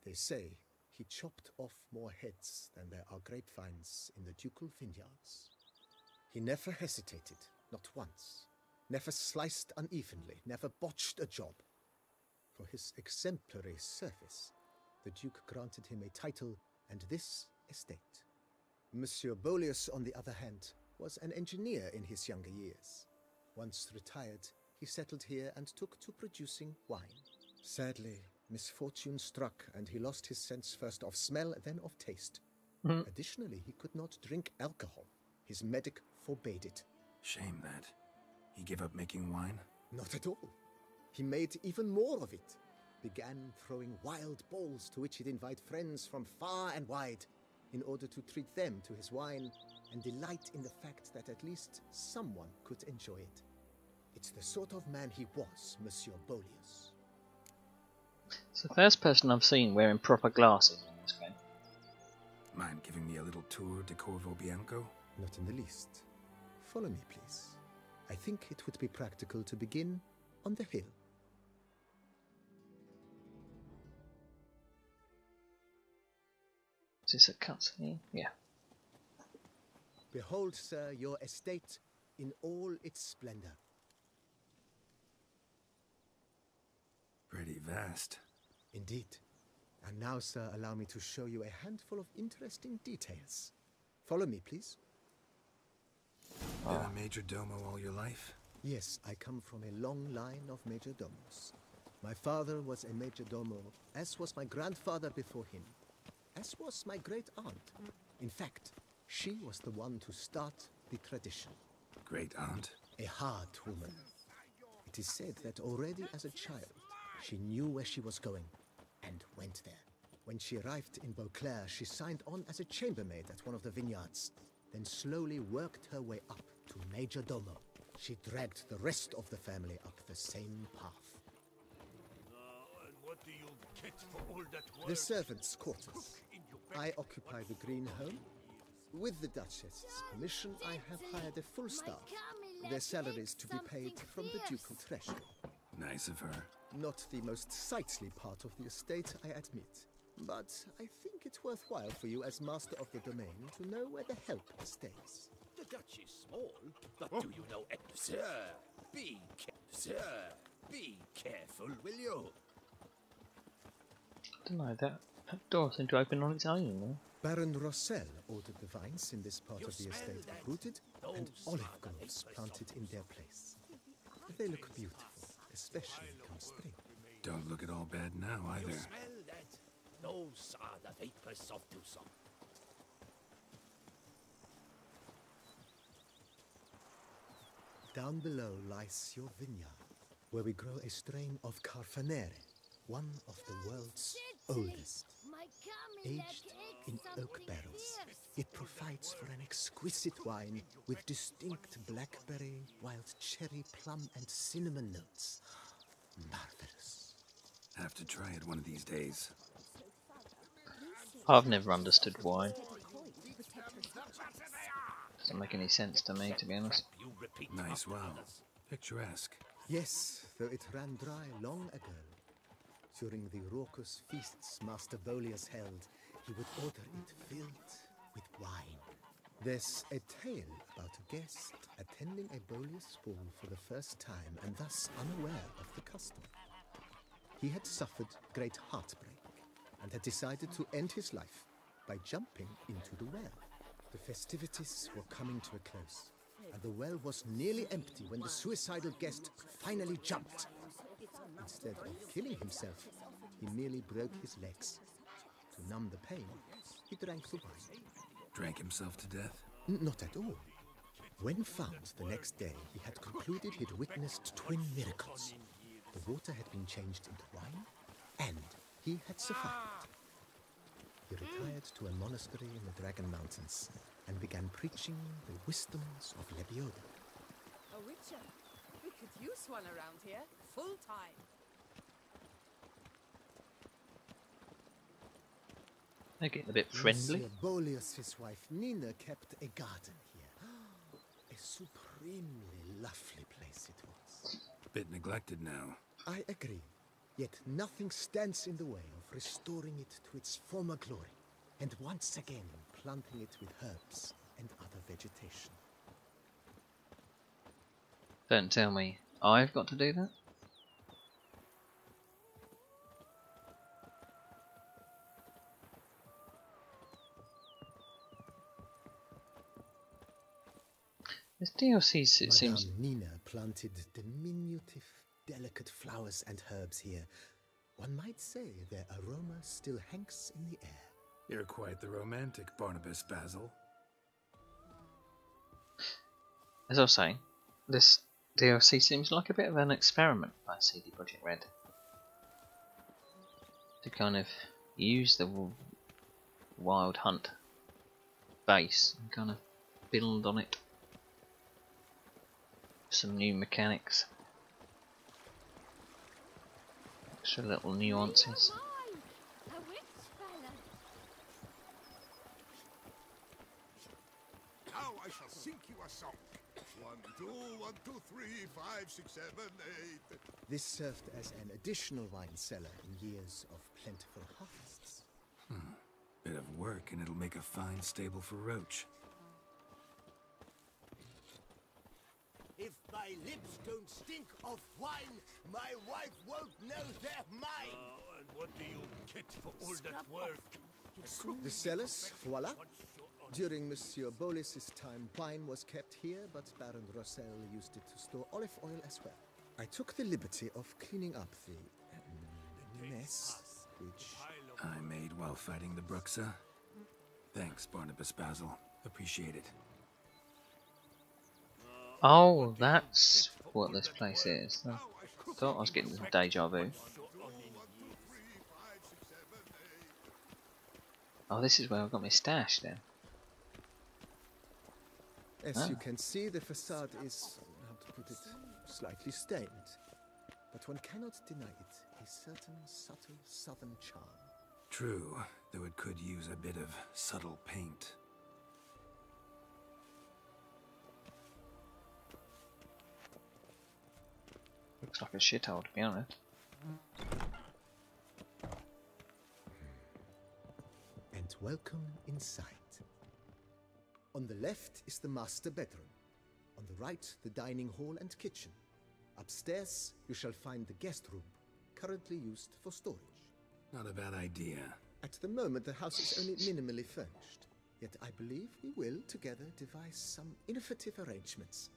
They say he chopped off more heads than there are grapevines in the ducal vineyards. He never hesitated, not once. Never sliced unevenly, never botched a job. For his exemplary service, the Duke granted him a title and this estate. Monsieur Bolius, on the other hand, was an engineer in his younger years. Once retired, he settled here and took to producing wine. Sadly, misfortune struck and he lost his sense first of smell, then of taste. Additionally, he could not drink alcohol. His medic forbade it. Shame that. He gave up making wine? Not at all. He made even more of it. Began throwing wild balls to which he'd invite friends from far and wide in order to treat them to his wine and delight in the fact that at least someone could enjoy it. It's the sort of man he was, Monsieur Bolius. It's the first person I've seen wearing proper glasses in this game. Mind giving me a little tour de Corvo Bianco? Not in the least. Follow me, please. I think it would be practical to begin on the hill. Is this a cutscene? Yeah. Behold, sir, your estate in all its splendor. Pretty vast. Indeed. And now, sir, allow me to show you a handful of interesting details. Follow me, please. Been a major domo all your life? Yes, I come from a long line of majordomos. My father was a majordomo, as was my grandfather before him, as was my great-aunt. In fact, she was the one to start the tradition. Great-aunt? A hard woman. It is said that already as a child, she knew where she was going, and went there. When she arrived in Beauclair, she signed on as a chambermaid at one of the vineyards, then slowly worked her way up to majordomo. She dragged the rest of the family up the same path. And what do you get for all that work? The servants' quarters. I occupy the green home. With the Duchess's permission, I have hired a full staff. Their salaries to be paid from the ducal treasury. Nice of her. Not the most sightly part of the estate, I admit. But I think it's worthwhile for you as master of the domain to know where the help stays. The Dutch is small, but do you know... Sir, sir, be careful, will you? I don't know, that door seemed to open on its own, you know. Baron Rossel ordered the vines in this part of the estate uprooted and olive groves planted in their place. They look beautiful, especially come spring. Don't look at all bad now, either. Smell that? Those are the vapors of Tucson. Down below lies your vineyard, where we grow a strain of Carfanere, one of the world's oldest. Aged in oak barrels, it provides for an exquisite wine with distinct blackberry, wild cherry, plum, and cinnamon notes. Marvelous. Have to try it one of these days. I've never understood wine. Doesn't make any sense to me, to be honest. Nice well. Picturesque. Yes, though it ran dry long ago. During the raucous feasts Master Bolius held, he would order it filled with wine. There's a tale about a guest attending a Bolius ball for the first time and thus unaware of the custom. He had suffered great heartbreak and had decided to end his life by jumping into the well. The festivities were coming to a close, and the well was nearly empty when the suicidal guest finally jumped. Instead of killing himself, he merely broke his legs. To numb the pain, he drank the wine. Drank himself to death? Not at all. When found the next day, he had concluded he'd witnessed twin miracles. The water had been changed into wine, and he had survived. He retired to a monastery in the Dragon Mountains and began preaching the wisdoms of Lebioda. A witcher. We could use one around here, full time. They're getting a bit friendly. Monsieur Bolius, his wife Nina, kept a garden here. A supremely lovely place it was. Bit neglected now. I agree. Yet nothing stands in the way of restoring it to its former glory, and once again planting it with herbs and other vegetation. Don't tell me I've got to do that. This DLC seems... Madame Nina planted diminutive, delicate flowers and herbs here. One might say their aroma still hangs in the air. You're quite the romantic, Barnabas Basil. As I was saying, this DLC seems like a bit of an experiment by CD Projekt Red to kind of use the Wild Hunt base and kind of build on it. Some new mechanics, extra little nuances. Now I shall sing you a song. 1, 2, 1, 2, 3, 5, 6, 7, 8. This served as an additional wine cellar in years of plentiful harvests. Bit of work and it'll make a fine stable for Roach. If my lips don't stink of wine, my wife won't know they're mine. And what do you get for all that work? The cellars, voila. During Monsieur Bolis's time, wine was kept here, but Baron Rossel used it to store olive oil as well. I took the liberty of cleaning up the mess, which... I made while fighting the Bruxa. Thanks, Barnabas Basil. Appreciate it. Oh, that's what this place is. I thought I was getting some deja vu. Oh, this is where I got my stash then. As you can see, the facade is, how to put it, slightly stained. But one cannot deny it, a certain subtle southern charm. True, though it could use a bit of subtle paint. Looks like a shithole, to be honest. And welcome inside. On the left is the master bedroom. On the right, the dining hall and kitchen. Upstairs, you shall find the guest room, currently used for storage. Not a bad idea. At the moment, the house is only minimally furnished. Yet I believe we will, together, devise some innovative arrangements.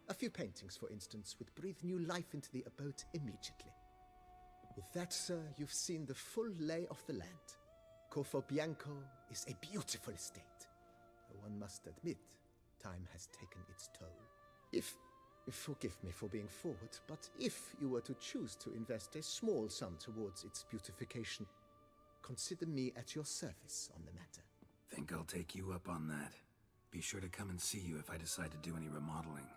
A few paintings, for instance, would breathe new life into the abode immediately. With that, sir, you've seen the full lay of the land. Corvo Bianco is a beautiful estate. Though one must admit, time has taken its toll. Forgive me for being forward, but if you were to choose to invest a small sum towards its beautification, consider me at your service on the matter. Think I'll take you up on that. Be sure to come and see you if I decide to do any remodeling.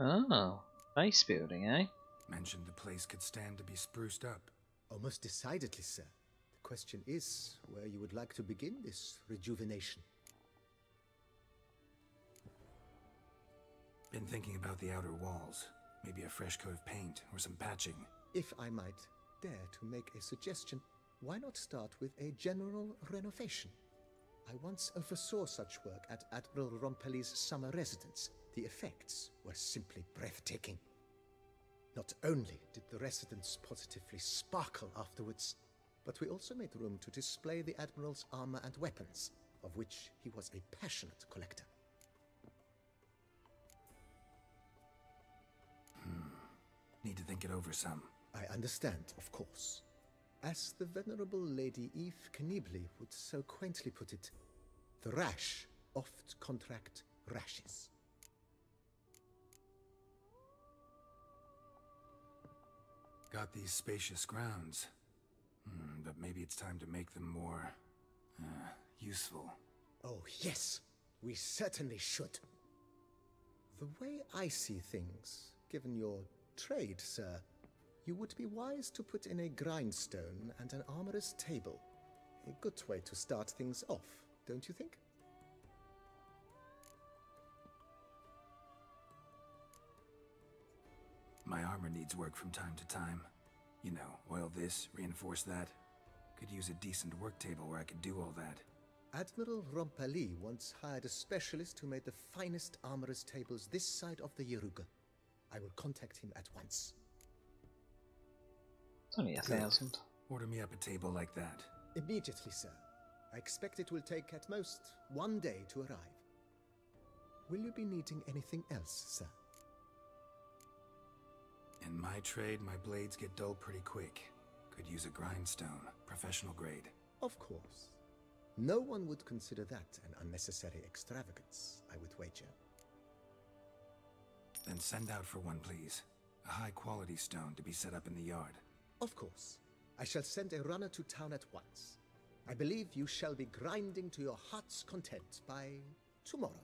Oh, base building, eh? Mentioned the place could stand to be spruced up. Almost decidedly, sir. The question is where you would like to begin this rejuvenation. Been thinking about the outer walls. Maybe a fresh coat of paint or some patching. If I might dare to make a suggestion, why not start with a general renovation? I once oversaw such work at Admiral Rompelli's summer residence. The effects were simply breathtaking. Not only did the residence positively sparkle afterwards, but we also made room to display the Admiral's armor and weapons, of which he was a passionate collector. Need to think it over some. I understand, of course. As the venerable Lady Eve Knibley would so quaintly put it, the rash oft contract rashes. Got these spacious grounds. But maybe it's time to make them more... useful. Oh, yes. We certainly should. The way I see things, given your trade, sir, you would be wise to put in a grindstone and an armorer's table. A good way to start things off, don't you think? My armor needs work from time to time. You know, oil this, reinforce that. Could use a decent work table where I could do all that. Admiral Rompelli once hired a specialist who made the finest armorer's tables this side of the Yeruga. I will contact him at once. It's only 1,000. Order me up a table like that. Immediately, sir. I expect it will take at most 1 day to arrive. Will you be needing anything else, sir? In my trade, my blades get dull pretty quick. Could use a grindstone, professional grade. Of course. No one would consider that an unnecessary extravagance, I would wager. Then send out for one, please. A high-quality stone to be set up in the yard. Of course. I shall send a runner to town at once. I believe you shall be grinding to your heart's content by tomorrow.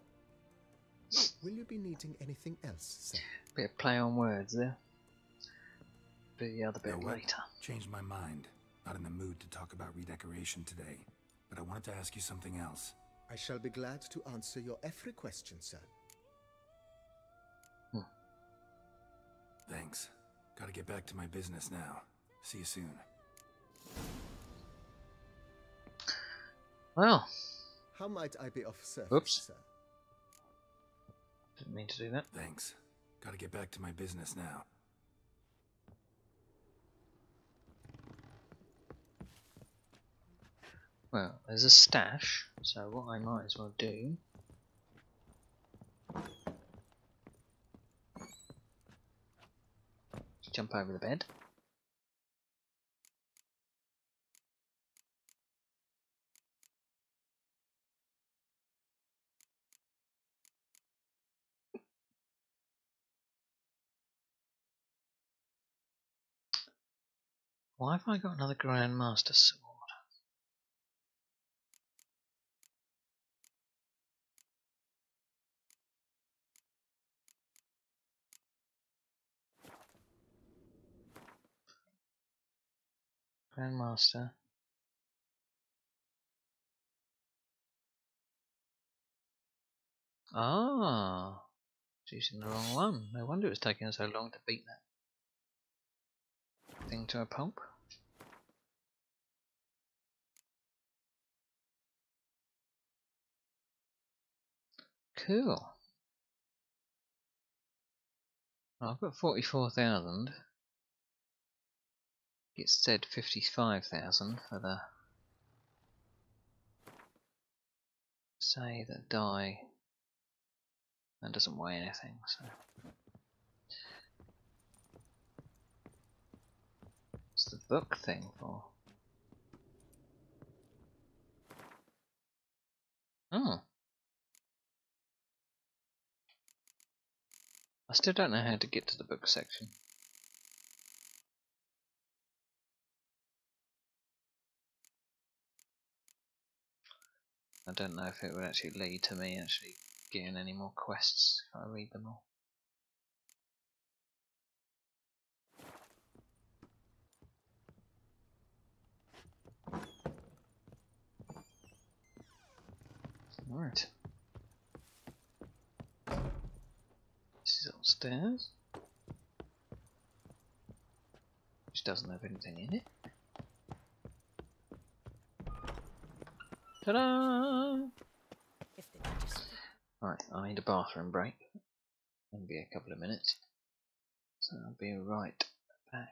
Will you be needing anything else, sir? Bit of play on words there. But the other bit You know what? later. Changed my mind. Not in the mood to talk about redecoration today. But I wanted to ask you something else. I shall be glad to answer your every question, sir. Thanks. Gotta get back to my business now. See you soon. Well, How might I be of service, Oops. sir? Didn't mean to do that. Thanks. Gotta get back to my business now. Well, there's a stash, so what I might as well do is jump over the bed. Why have I got another Grandmaster sword? Grandmaster. Ah, using the wrong one. No wonder it was taking so long to beat that thing to a pulp. Cool. I've got 44,000. It said 55,000 for the say that die. That doesn't weigh anything, so. What's the book thing for? Oh. I still don't know how to get to the book section. I don't know if it would actually lead to me actually getting any more quests if I read them all. Alright. This is upstairs. Which doesn't have anything in it. Ta-da! Right, I need a bathroom break. It'll be a couple of minutes. So I'll be right back.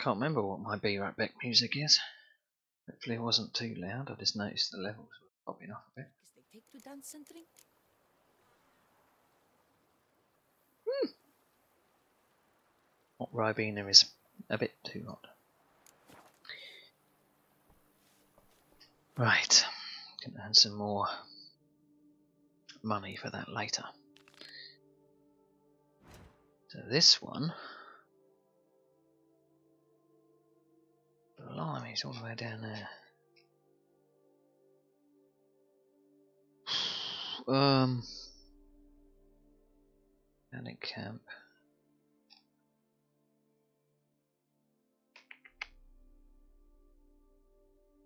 Can't remember what my Be Right Back music is. Hopefully it wasn't too loud. I just noticed the levels were popping off a bit. Guess they take to dance and drink. Hot Ribena is a bit too hot. Right, can earn some more money for that later. So this one, blimey, it's all the way down there. Panic camp.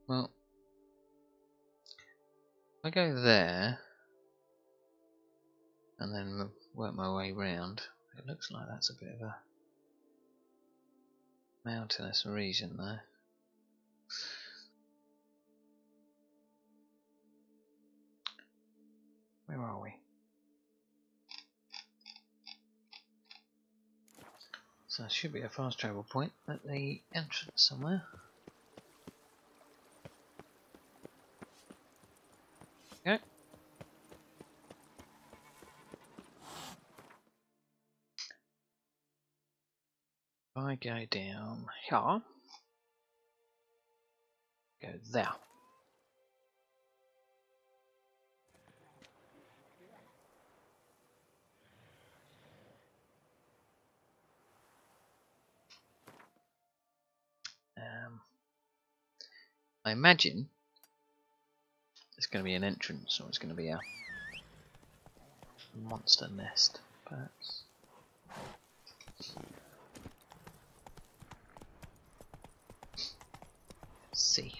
Well, I go there and then work my way round. It looks like that's a bit of a mountainous region there. Where are we? So there should be a fast travel point at the entrance somewhere. Okay. If I go down here, go there. I imagine it's going to be an entrance, or it's going to be a monster nest, perhaps. Let's see.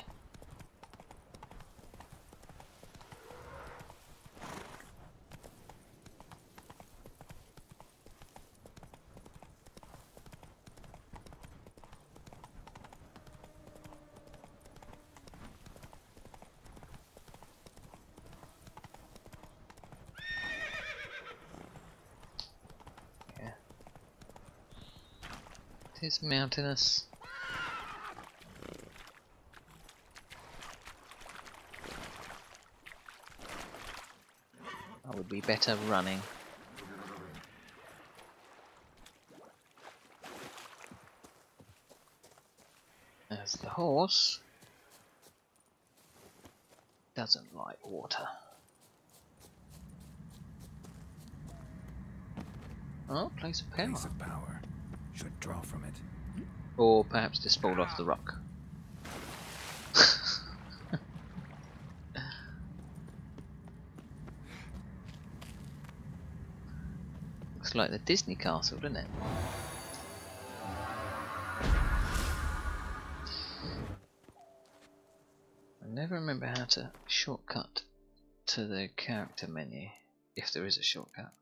It is mountainous. I would be better running. As the horse doesn't like water. Oh, place of power. Place of power. Should draw from it. Or perhaps just fall off the rock. Looks like the Disney castle, doesn't it? I never remember how to shortcut to the character menu, if there is a shortcut.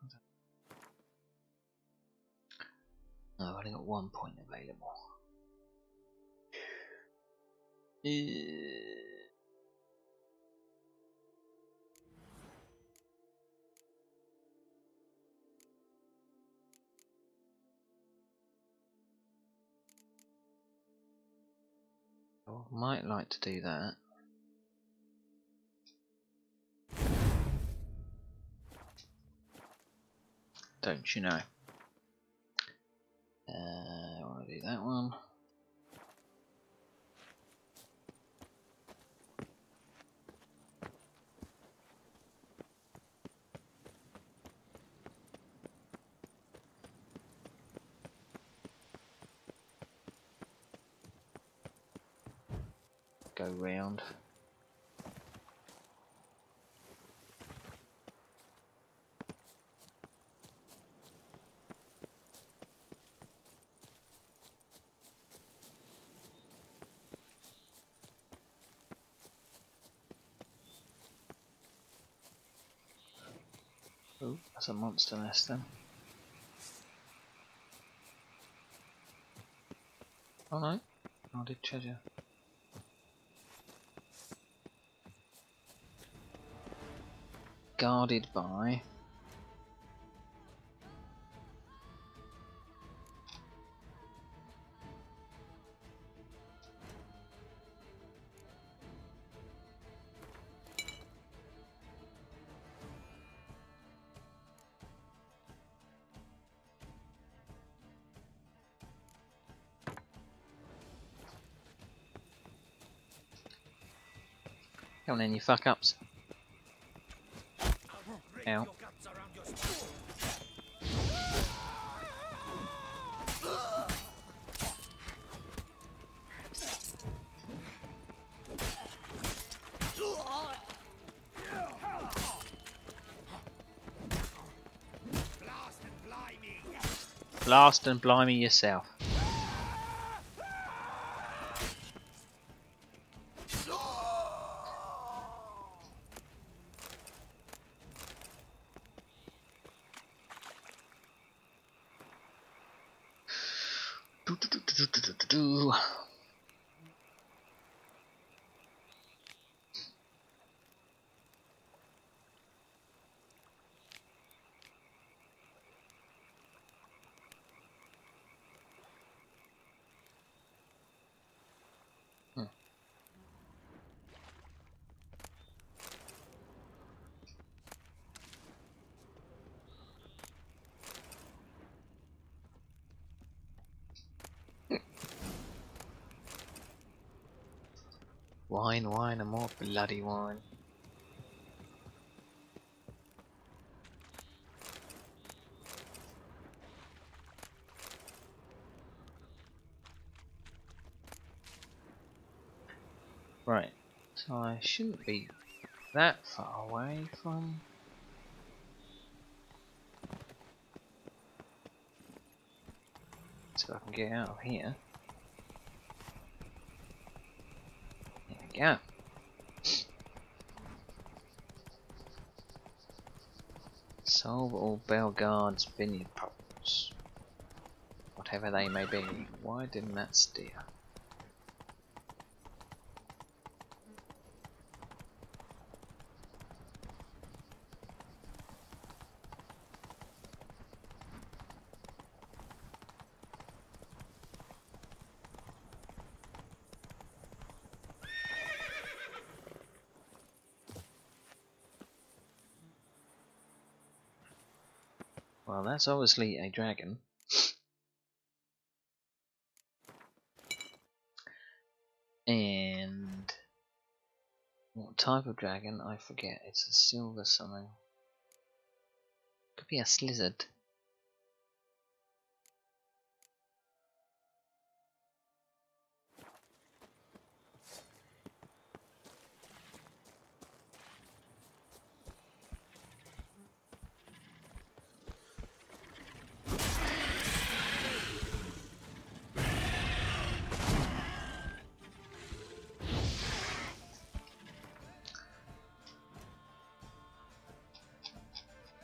No, I've only got 1 point available. I might like to do that. Don't you know? I want to do that one. Go round. Oh, that's a monster nest then. Oh no, I did treasure. Guarded by Come on in, you fuck ups. Ow. Blast and blimey yourself. Do. Wine, wine, and more bloody wine. Right, so I shouldn't be that far away from... So I can get out of here. There we go. Solve all Belgaard's vineyard problems. Whatever they may be. Why didn't that steer? Well, that's obviously a dragon. And what type of dragon? I forget. It's a silver something. Could be a slizzard.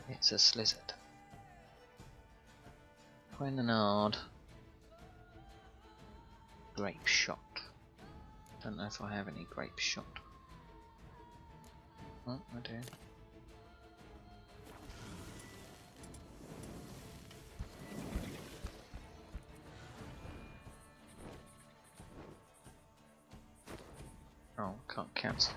It's a slizzard. Quenard. Grape shot. Don't know if I have any grape shot. Oh, I do. Oh, can't cancel.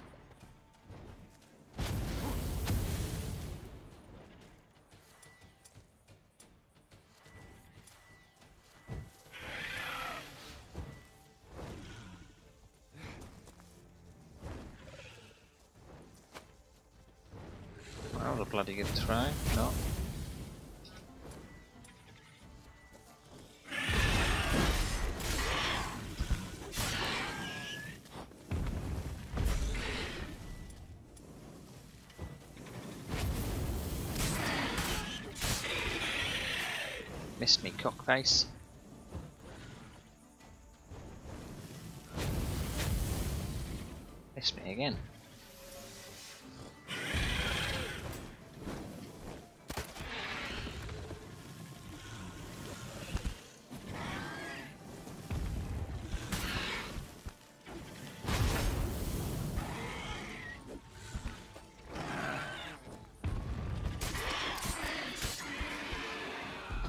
That was a bloody good try. No. Missed me, cockface. Missed me again.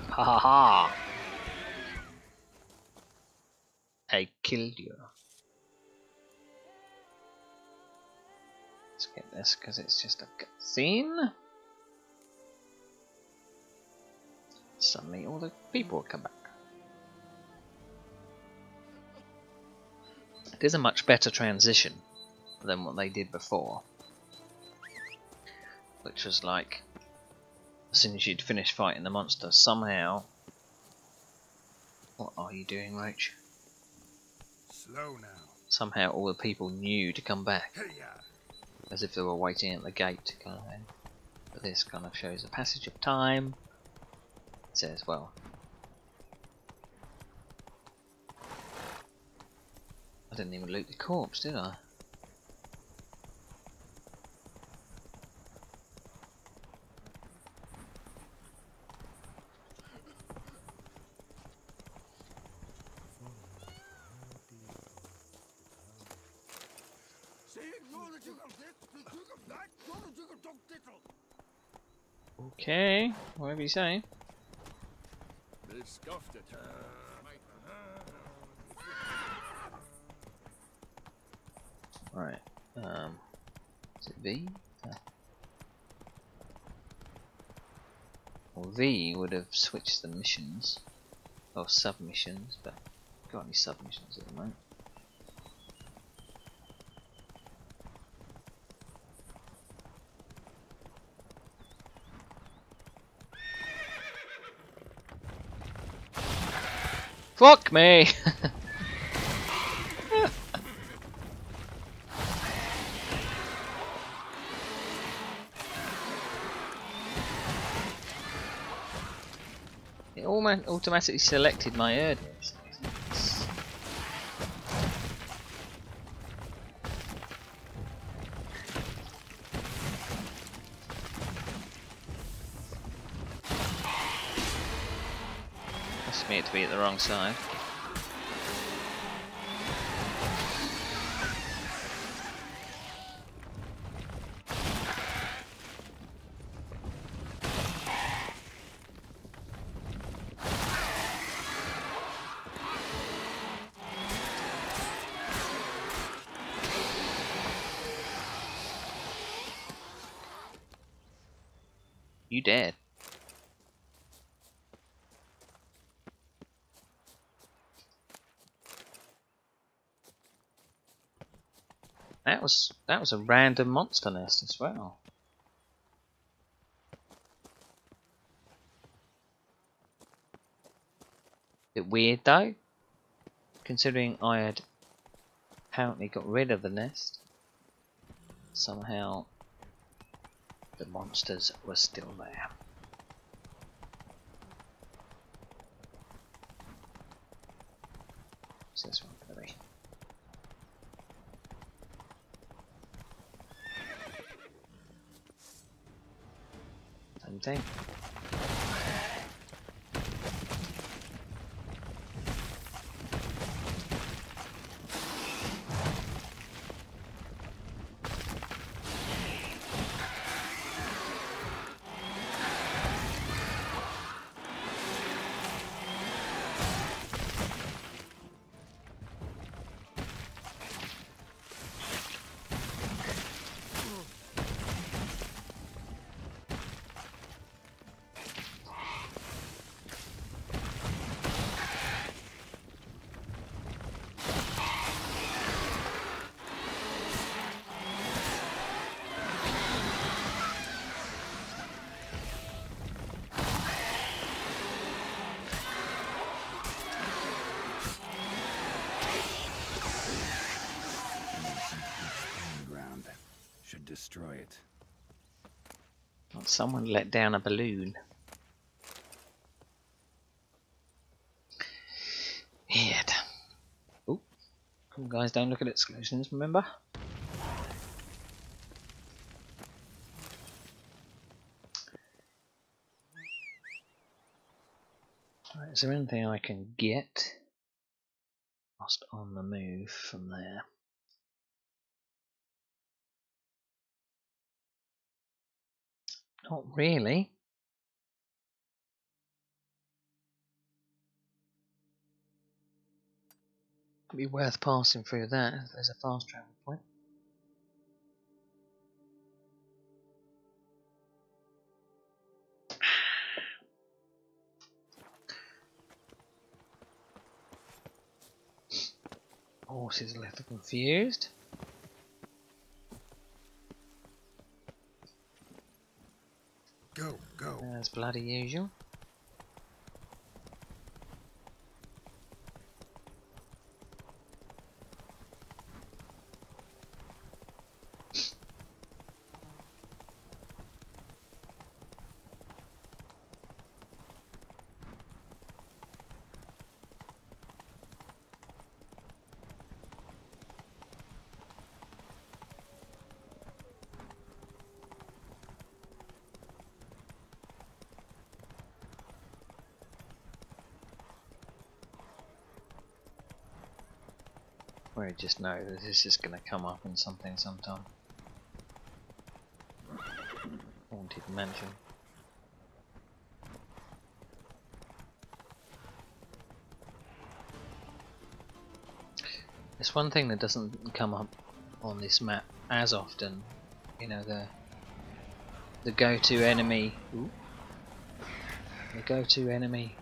Ha ha ha! I killed you. Let's get this because it's just a cutscene. Suddenly all the people come back. It is a much better transition than what they did before. Which was like, as soon as you'd finished fighting the monster, somehow... What are you doing, Roach? Slow now. Somehow all the people knew to come back. Hey-ya! As if they were waiting at the gate to go in. But this kind of shows the passage of time. It says, well... I didn't even loot the corpse, did I? Okay, whatever you say. Right, is it V? Well, V would have switched the missions, or submissions, but got any submissions at the moment? Fuck me! It automatically selected my Erdners. That's me to be at the wrong side. You dead. That was a random monster nest as well. Bit weird though, considering I had apparently got rid of the nest. Somehow the monsters were still there. What's this one gonna be? Same thing. Destroy it. Someone let down a balloon. Weird. Oh, cool guys, don't look at exclusions, remember? Right, is there anything I can get whilst on the move from there? Not really. It'd be worth passing through that if there's a fast travel point. Horses are left confused. Go, go. As bloody usual. We just know that this is going to come up in something sometime. Haunted Mansion. It's one thing that doesn't come up on this map as often. You know, the go-to enemy. Ooh, the go-to enemy.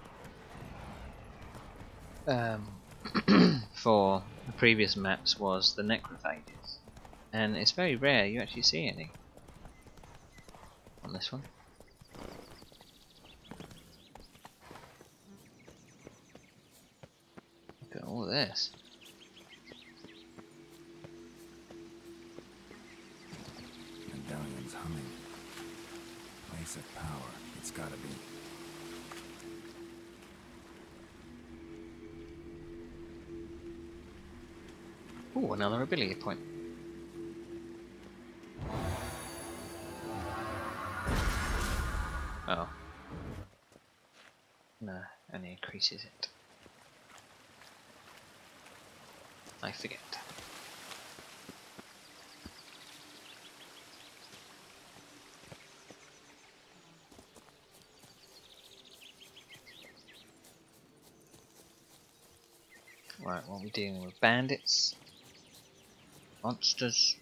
For the previous maps was the necrophages, and it's very rare you actually see any on this one. Look at all this. Medallion's humming. Place of power. It's gotta be. Ooh, another ability point. Oh. No, only increases it. I forget. Right, what are we dealing with? Bandits? Monsters?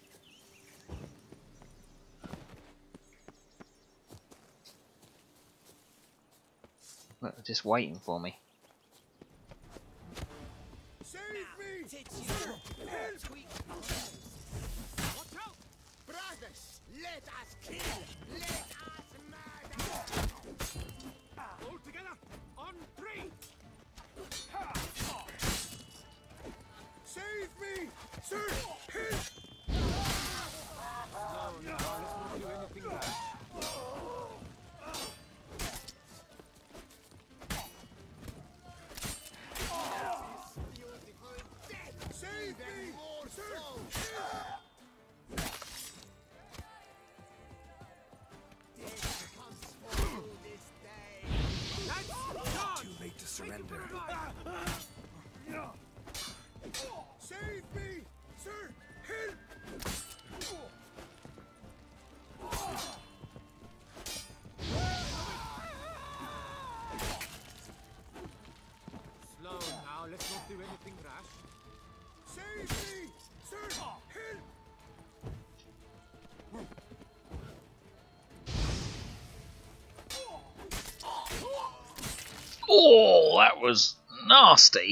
Look, they're just waiting for me. Save me! Watch out! Brothers, let us kill! Let us murder! All together, on three! Save me! Sir! Help! No, let's not do anything rash. Save me! Sir! Too late to surrender. Save me! Sir! Help! Slow now, let's not do anything rash. Save me! Sir! Help! Oh, that was nasty.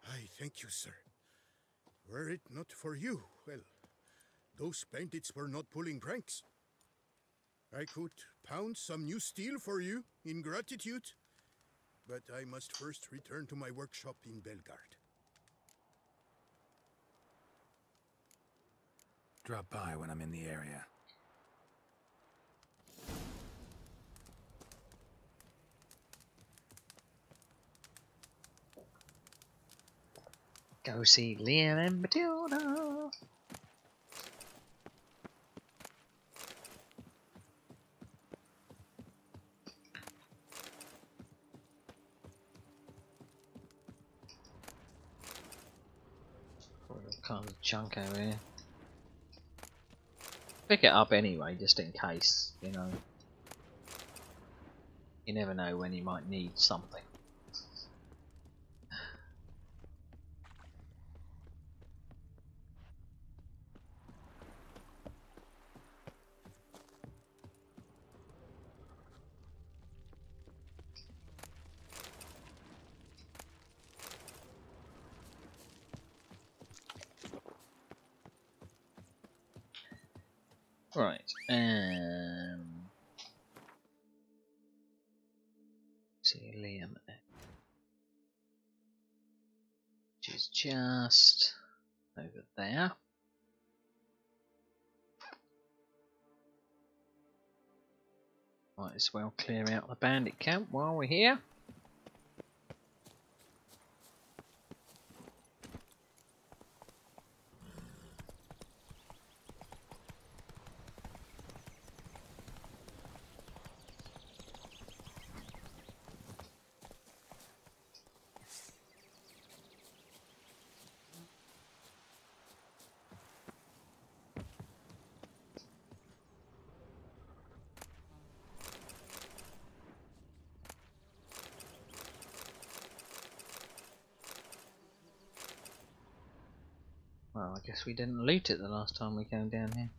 I thank you, sir. Were it not for you, well, those bandits were not pulling pranks. I could pound some new steel for you in gratitude, but I must first return to my workshop in Belgard. Drop by when I'm in the area. Go see Leon and Matilda. What kind of junk over here? Pick it up anyway, just in case, you know. You never know when you might need something. Right, see Liam, which is just over there. Might as well clear out the bandit camp while we're here. Well, I guess we didn't loot it the last time we came down here.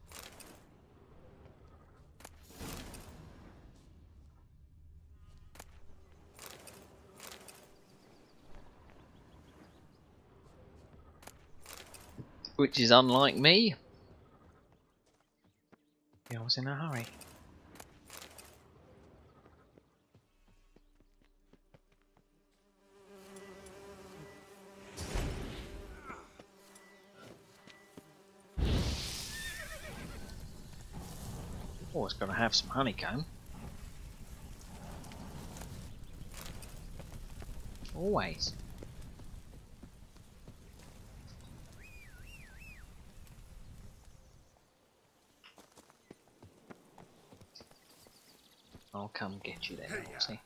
Which is unlike me. I was in a hurry. Always got to have some honeycomb. Always. I'll come get you then, Horsey.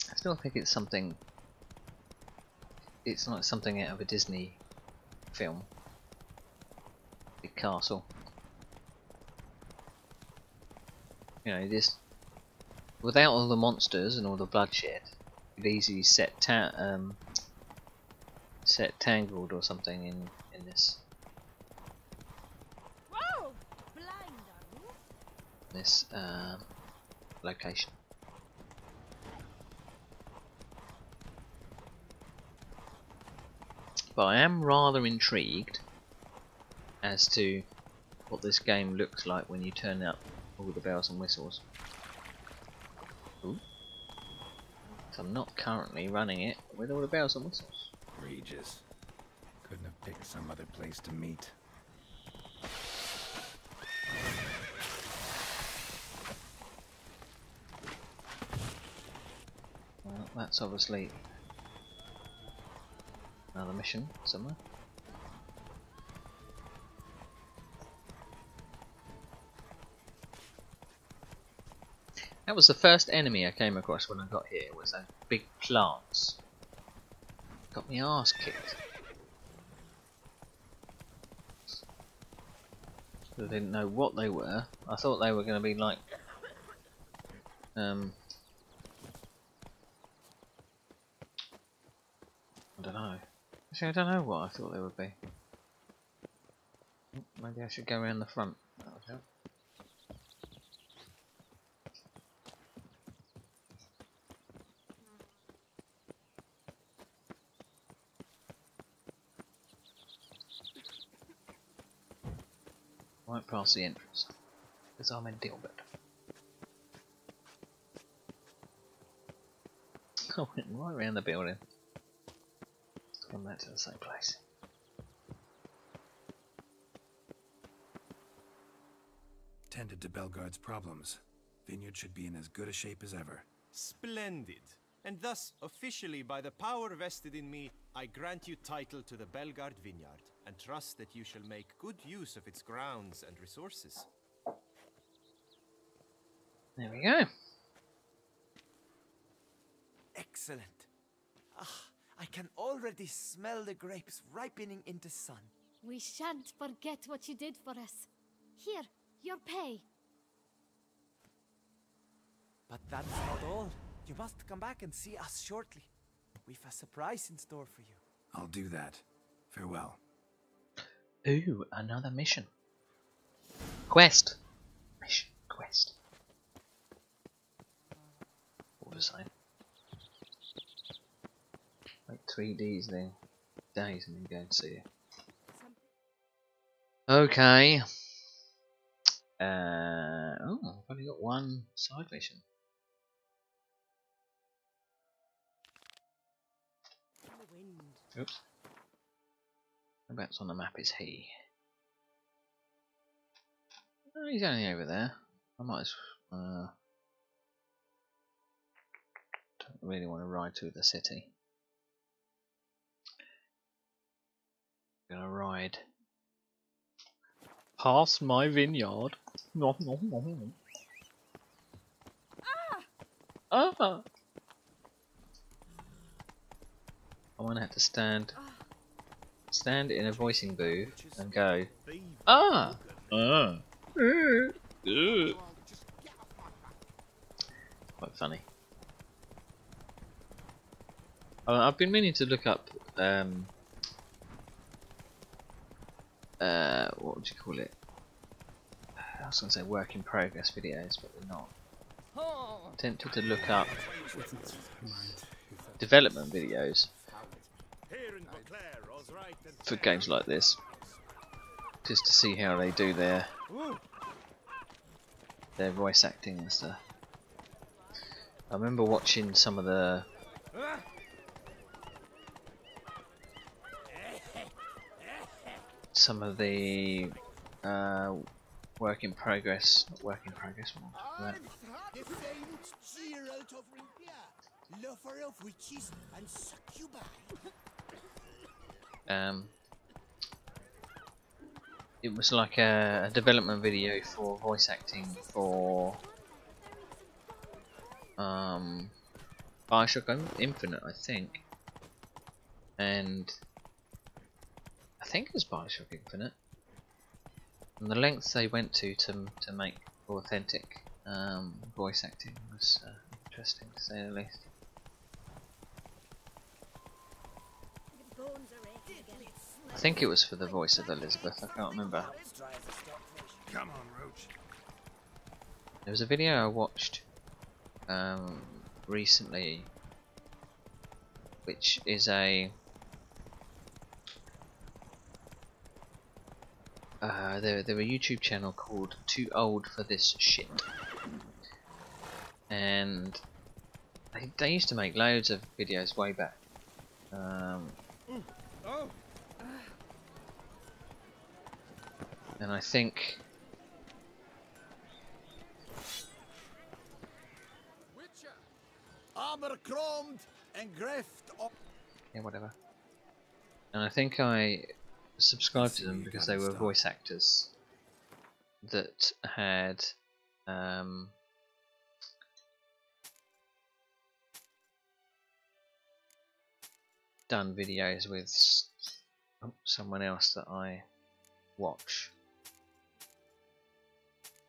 I still think it's something. It's not something out of a Disney film. Big castle. You know, this without all the monsters and all the bloodshed, you'd easily set Tangled or something in this. Whoa! Blind, are you? This location. But I am rather intrigued as to what this game looks like when you turn up all the bells and whistles. Ooh. So I'm not currently running it with all the bells and whistles. Regis. Couldn't have picked some other place to meet. Well, that's obviously another mission somewhere. That was the first enemy I came across when I got here, was those big plants. Got my arse kicked. I didn't know what they were. I thought they were going to be like I don't know. Actually, I don't know what I thought they would be. Maybe I should go around the front. That would help. Right past the entrance, because I'm in Dilbert. I went right around the building. Come back to the same place. Tended to Belgard's problems. Vineyard should be in as good a shape as ever. Splendid. And thus, officially by the power vested in me, I grant you title to the Belgard Vineyard, and trust that you shall make good use of its grounds and resources. There we go. Excellent. Ah, I can already smell the grapes ripening in the sun. We shan't forget what you did for us. Here, your pay. But that's not all. You must come back and see us shortly. We've a surprise in store for you. I'll do that. Farewell. Ooh, another mission. Quest. Mission quest. All the same. Like 3Ds then. Days and then go and see it. Okay. Oh, I've only got one side mission. Oops. Whereabouts on the map is he? Oh, he's only over there. I might as don't really want to ride through the city. I'm gonna ride past my vineyard. Ah! I'm gonna have to stand in a voicing booth and go, ah! Quite funny. I've been meaning to look up what would you call it? I was gonna say work in progress videos, but they're not. I'm tempted to look up development videos for games like this, just to see how they do their voice acting and stuff. I remember watching some of the work in progress ones. It was like a development video for voice acting for Bioshock Infinite, I think, and I think it was Bioshock Infinite, and the lengths they went to make authentic voice acting was interesting, to say the least. I think it was for the voice of Elizabeth, I can't remember. Come on, Roach. There was a video I watched recently, which is a they're a YouTube channel called Too Old for This Shit, and they used to make loads of videos way back. And I think armor chromed and greft up. Yeah, whatever. And I think I subscribed to them because they were voice actors that had done videos with someone else that I watch.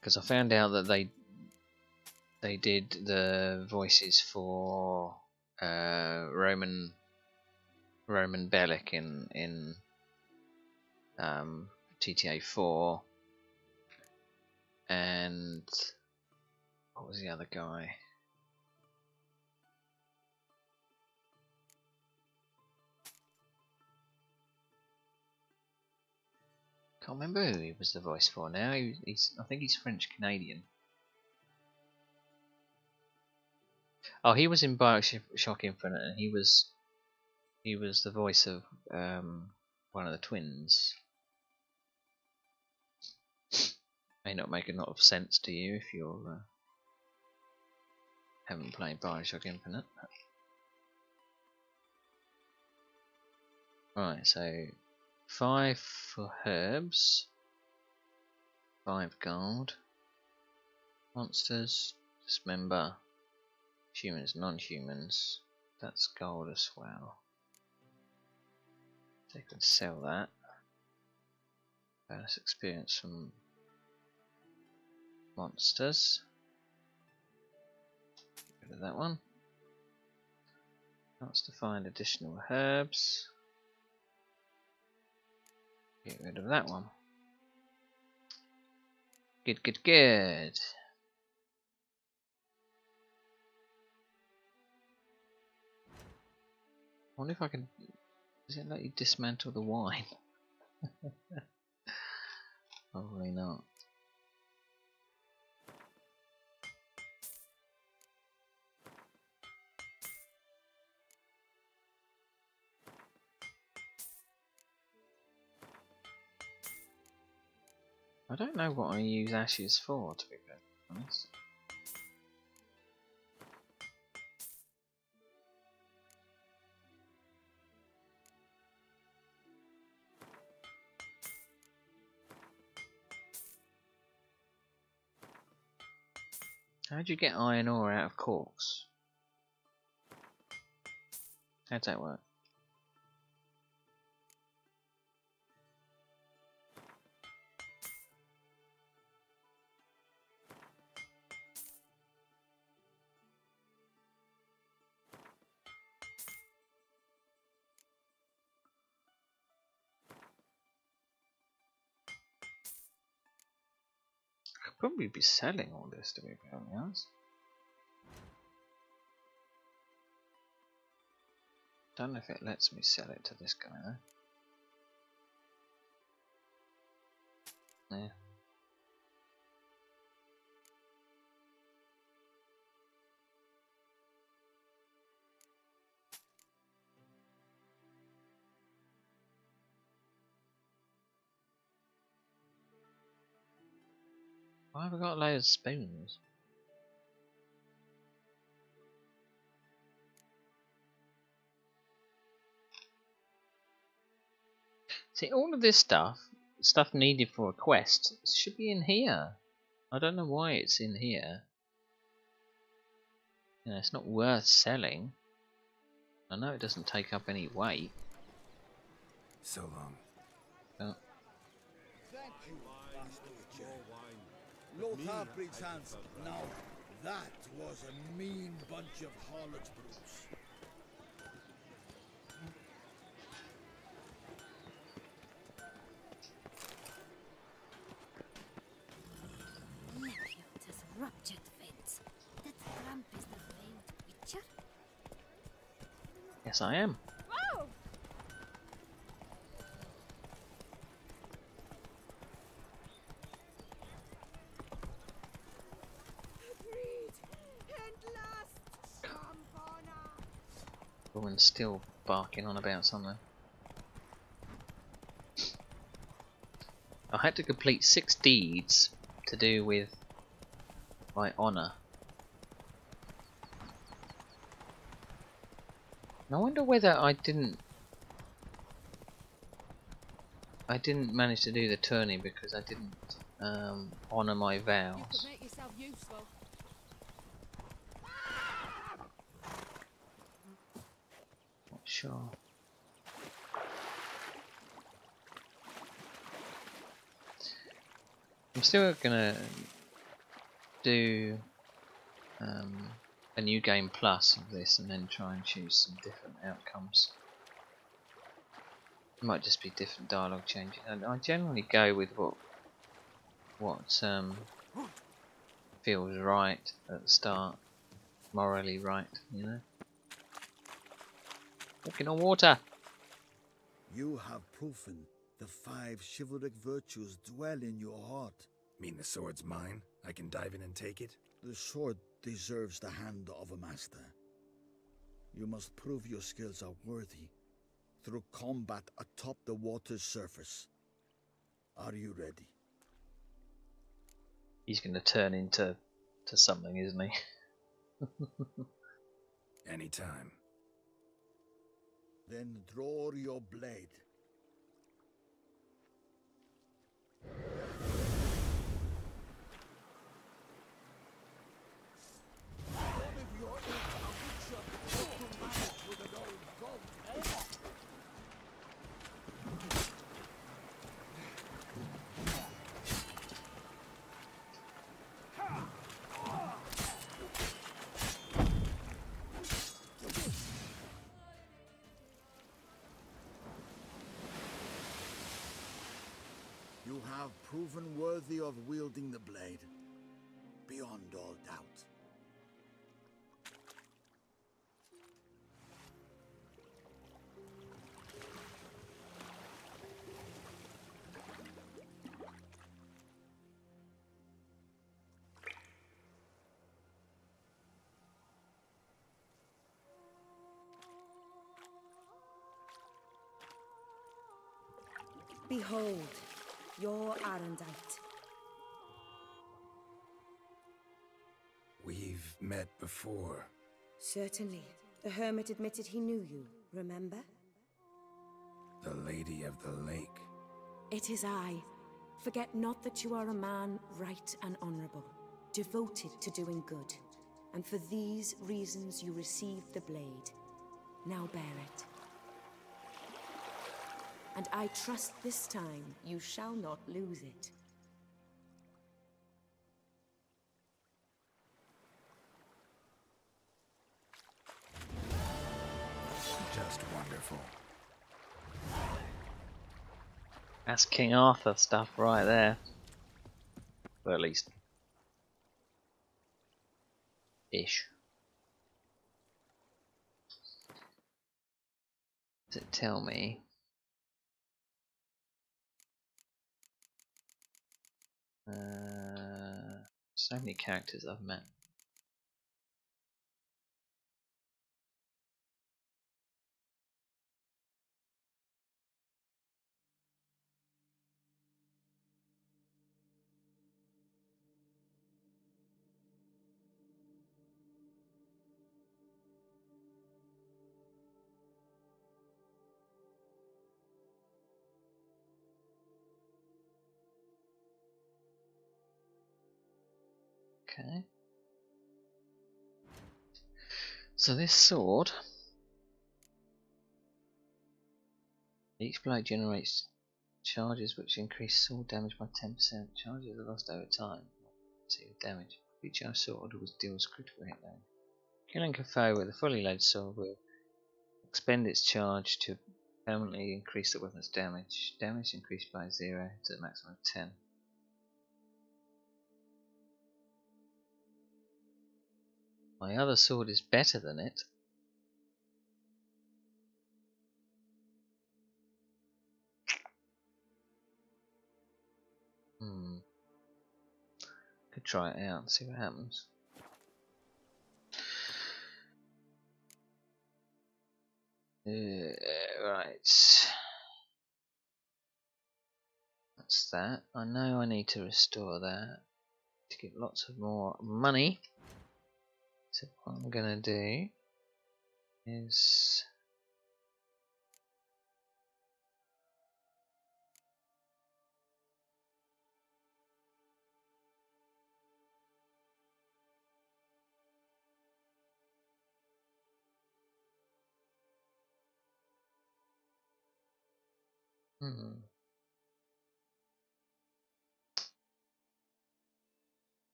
Because I found out that they did the voices for Roman Bellic in GTA 4, and what was the other guy? Can't remember who he was the voice for now. I think he's French Canadian. Oh, he was in Bioshock Infinite, and he was the voice of one of the twins. May not make a lot of sense to you if you haven't played Bioshock Infinite. Right, so 5 for herbs, 5 gold, monsters, dismember, humans, non-humans, that's gold as well. So you can sell that. Bonus experience from monsters. Get rid of that one. Chance to find additional herbs. Get rid of that one. Good, good, good. I wonder if I can. Does it let you dismantle the wine? Probably not. I don't know what I use ashes for, to be very honest. How'd you get iron ore out of corks? How'd that work? I could probably be selling all this, to be very honest. Don't know if it lets me sell it to this guy though. Yeah. Why have I got a load of spoons? See, all of this stuff needed for a quest, should be in here. I don't know why it's in here. You know, it's not worth selling. I know it doesn't take up any weight. So long. Oh. Thank you, Master Witcher. Lothar breeds hands. Now, that was a mean bunch of harlot brutes. Nephew has ruptured veins. That tramp is the famed Witcher. Yes, I am. Whoa! Agreed. And last, Shampana. Woman's still barking on about something. I had to complete 6 deeds to do with my honour. And I wonder whether I didn't manage to do the tourney because I didn't honour my You vows. could make yourself useful. Not sure. I'm still gonna do a new game plus of this and then try and choose some different outcomes. It might just be different dialogue changing. And I generally go with what feels right at the start, morally right, you know. Walking on water. You have proven the 5 chivalric virtues dwell in your heart. Mean the sword's mine? I can dive in and take it? The sword deserves the hand of a master. You must prove your skills are worthy through combat atop the water's surface. Are you ready? He's going to turn into something, isn't he? Anytime. Then draw your blade. have proven worthy of wielding the blade, beyond all doubt. Behold, your Arendite. We've met before. Certainly. The hermit admitted he knew you, remember? The Lady of the Lake. It is I. Forget not that you are a man right and honorable, devoted to doing good. And for these reasons you received the blade. Now bear it. And I trust this time you shall not lose it. Just wonderful. That's King Arthur stuff right there. Well, at least. Ish. Does it tell me? So many characters I've met. Okay. So this sword, each blade generates charges which increase sword damage by 10%. Charges are lost over time. See the damage. Each sword deals critical hit damage. Killing a foe with a fully loaded sword will expend its charge to permanently increase the weapon's damage. Damage increased by 0 to the maximum of 10. My other sword is better than it. Could try it out and see what happens. Right. That's that. I know I need to restore that to get lots of more money. So what I'm gonna do is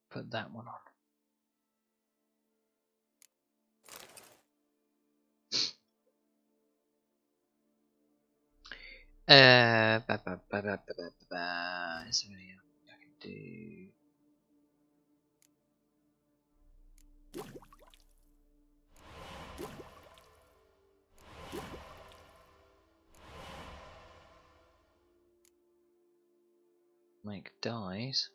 put that one on. Is there anything I can do? Make dyes.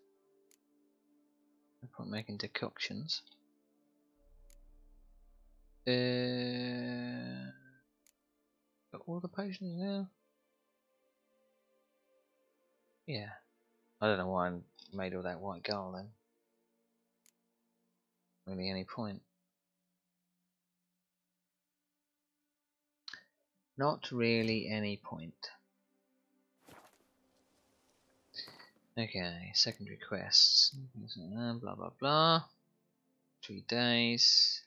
No point making decoctions. Got all the potions now? Yeah. I don't know why I made all that white gall then. Really any point. Not really any point. Okay, secondary quests. Blah blah blah. 3 days.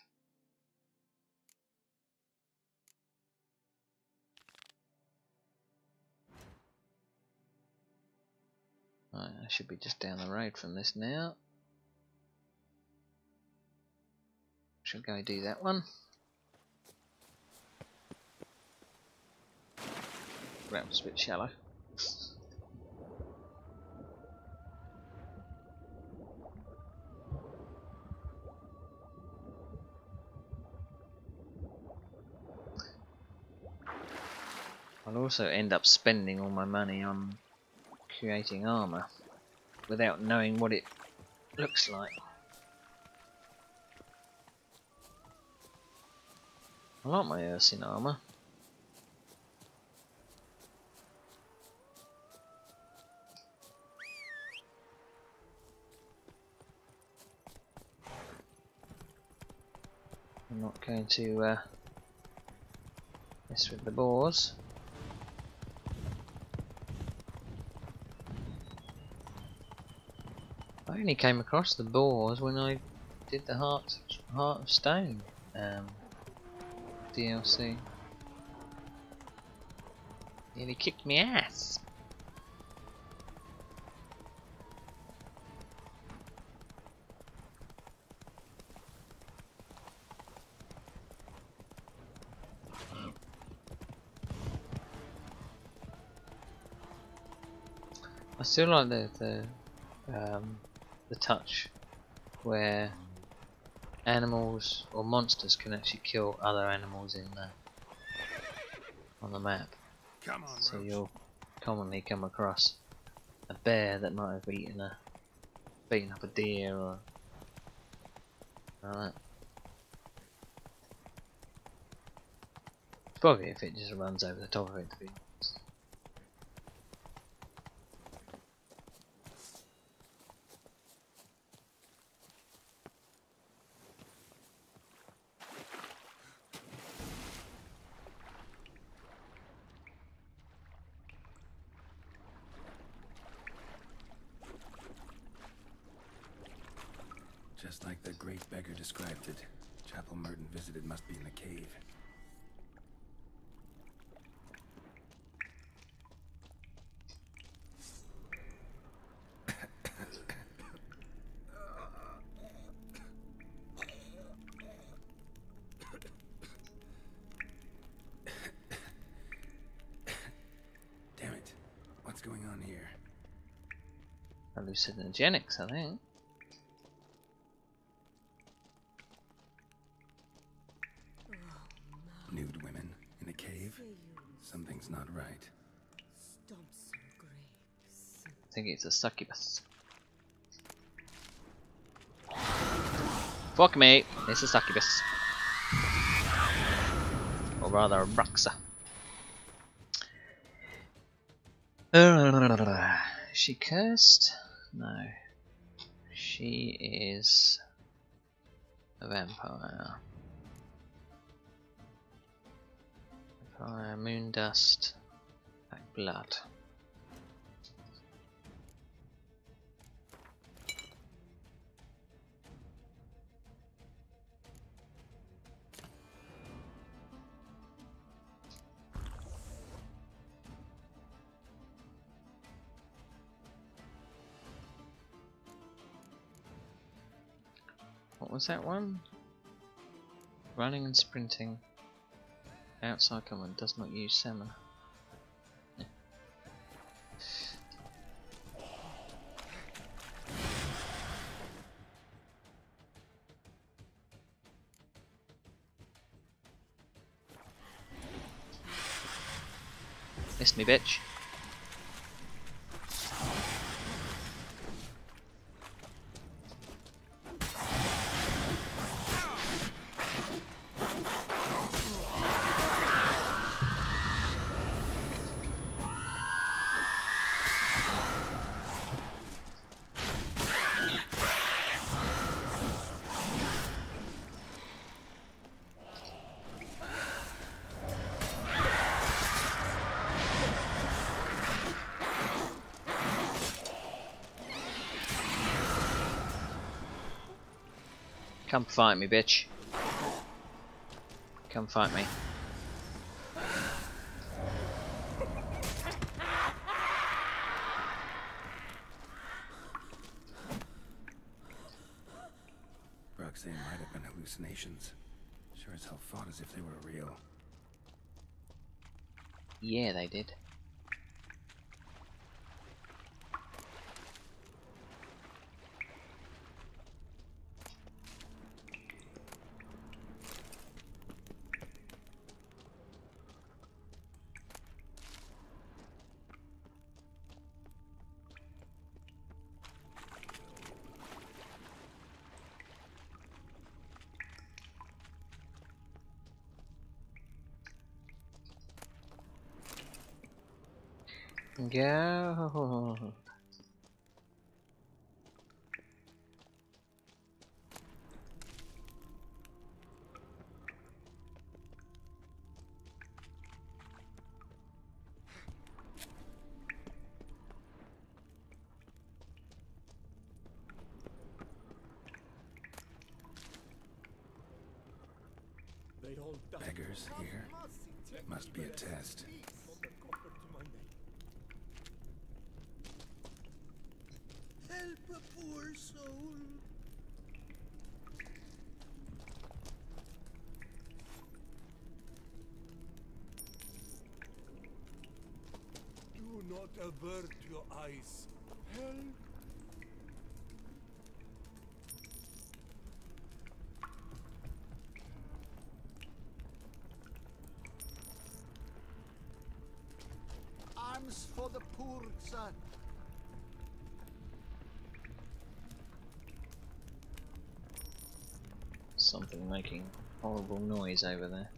Right, I should be just down the road from this now. Shall go do that one. That was a bit shallow. I'll also end up spending all my money on creating armor without knowing what it looks like. I like my Ursine armor. I'm not going to mess with the boars. I only came across the boars when I did the Heart of Stone DLC. Nearly kicked me ass. I still like the touch where animals or monsters can actually kill other animals in on the map. Come on, so Roach. you'll commonly come across a bear that might have beaten up a deer or like that. Probably if it just runs over the top of it, to be honest. Just like the great beggar described it, chapel Merton visited must be in the cave. Damn it. What's going on here? Hallucinogenics, I think. Nude women in a cave? Something's not right. I think it's a succubus. Fuck me, it's a succubus. Or rather a Bruxa. Is she cursed? No. She is a vampire. Vampire, moon dust, black blood. What was that one? Running and sprinting. Outside command does not use salmon. Yeah. Missed me, bitch. Come fight me, bitch. Come fight me. Roxanne might have been hallucinations. Sure as hell fought as if they were real. Yeah, they did. Go. Beggars here? Must be a test. Help a poor soul. Do not avert your eyes. Help. Arms for the poor, son. Something making horrible noise over there.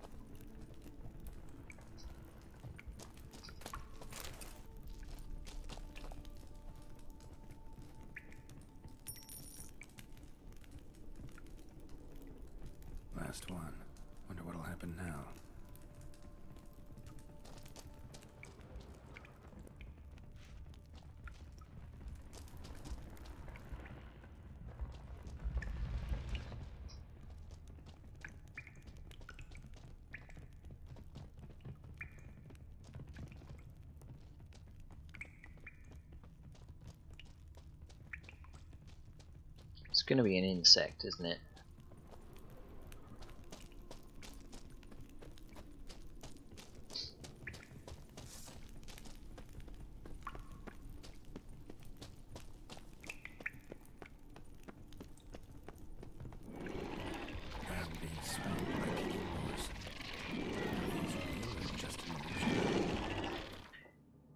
Last one. Wonder what'll happen now. It's gonna be an insect, isn't it?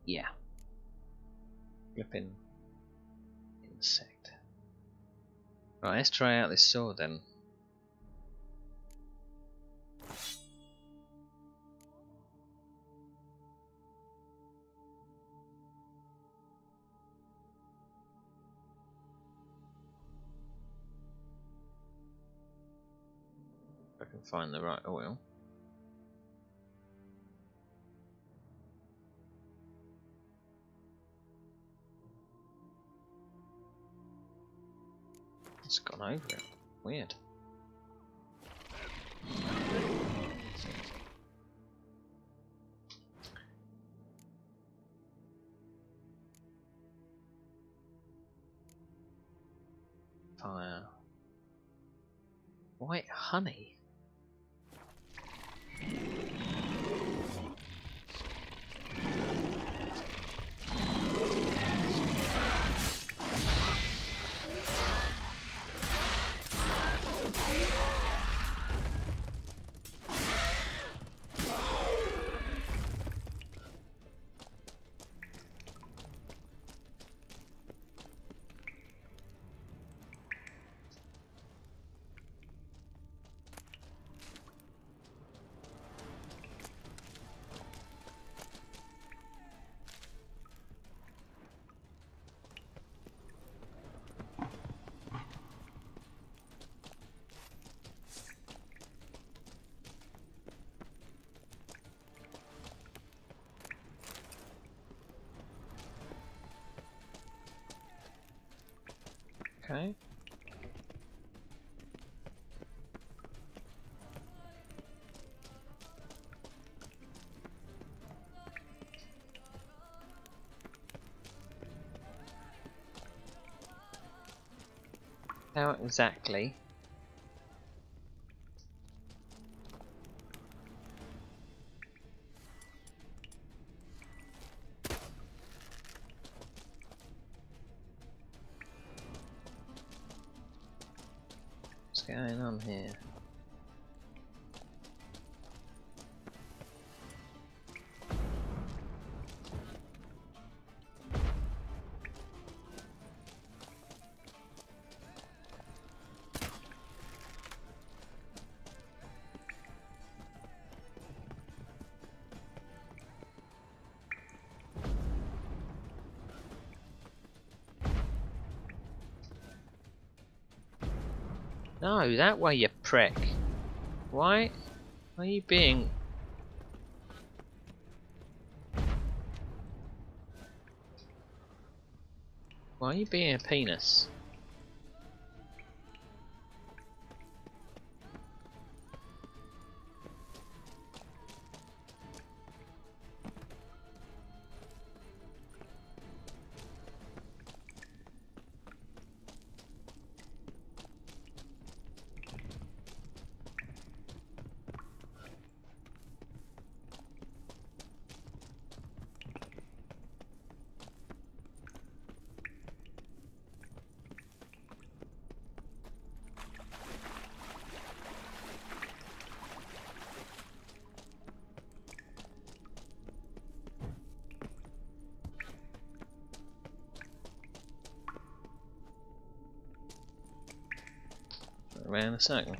Yeah. Flipping insect. Right, let's try out this sword then. If I can find the right oil. It's gone over it. Weird. Fire. White honey. Okay. How exactly? What's going on here? No, that way, you prick. Why are you being... Why are you being a penis? Around a circle.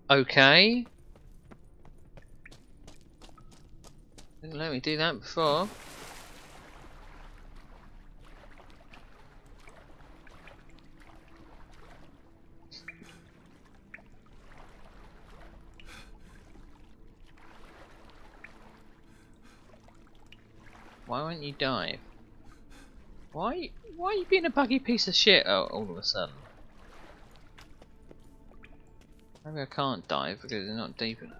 Okay. Didn't let me do that before. Why won't you dive? Why are you being a buggy piece of shit all of a sudden? Maybe I can't dive because they're not deep enough.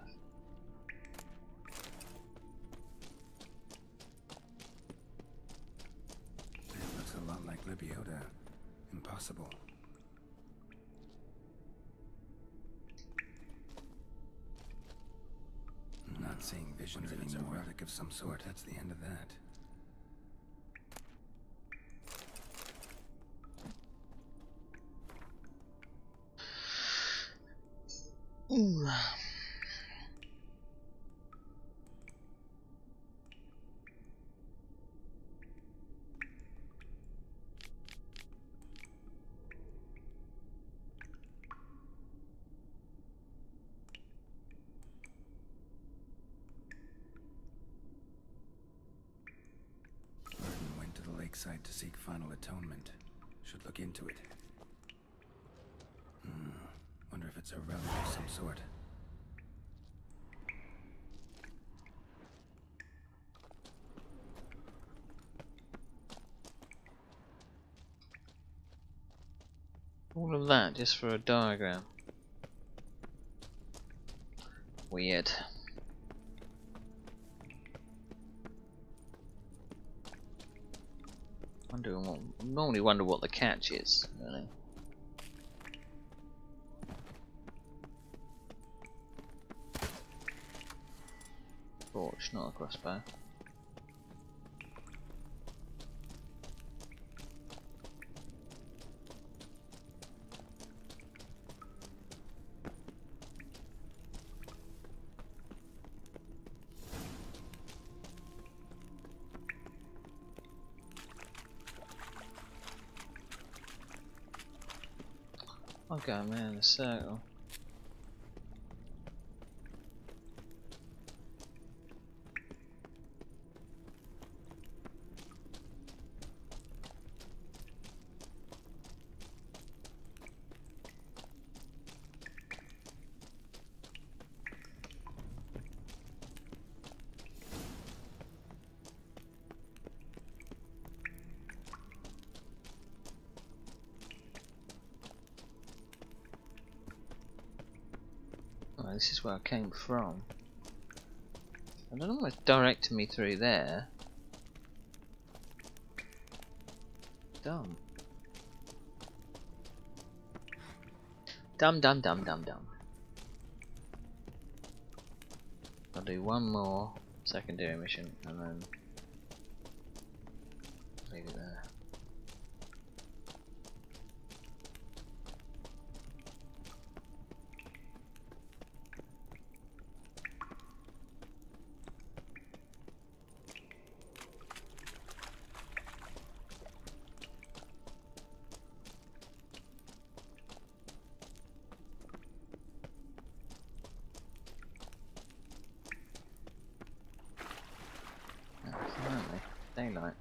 It looks a lot like Lebioda. Impossible. I'm not seeing visions anymore. A relic of some sort. That's the end of that. Ooh. Burton went to the lakeside to seek final atonement. Should look into it. Wonder if it's a relic of some sort. All of that just for a diagram. Weird. Normally wonder what the catch is, really. Torch, not a crossbow. I'll go around the circle. Oh, this is where I came from. I don't know what's directing me through there. Dumb. Dumb. I'll do one more secondary mission and then leave it there. daylight.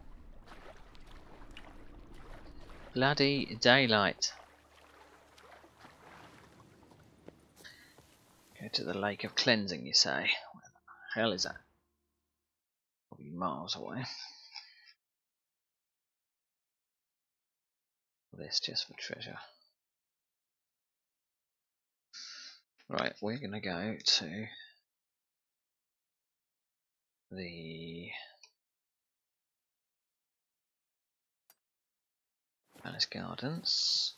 Bloody daylight. Go to the Lake of Cleansing, you say? Where the hell is that? Probably miles away. This just for treasure. Right, we're gonna go to the Palace Gardens.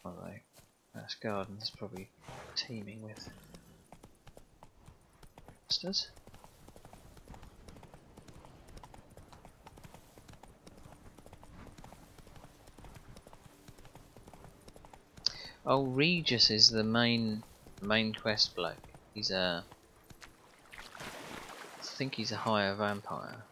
Although Palace Gardens is probably teeming with monsters. Oh, Regis is the main quest bloke. He's a, I think he's a higher vampire.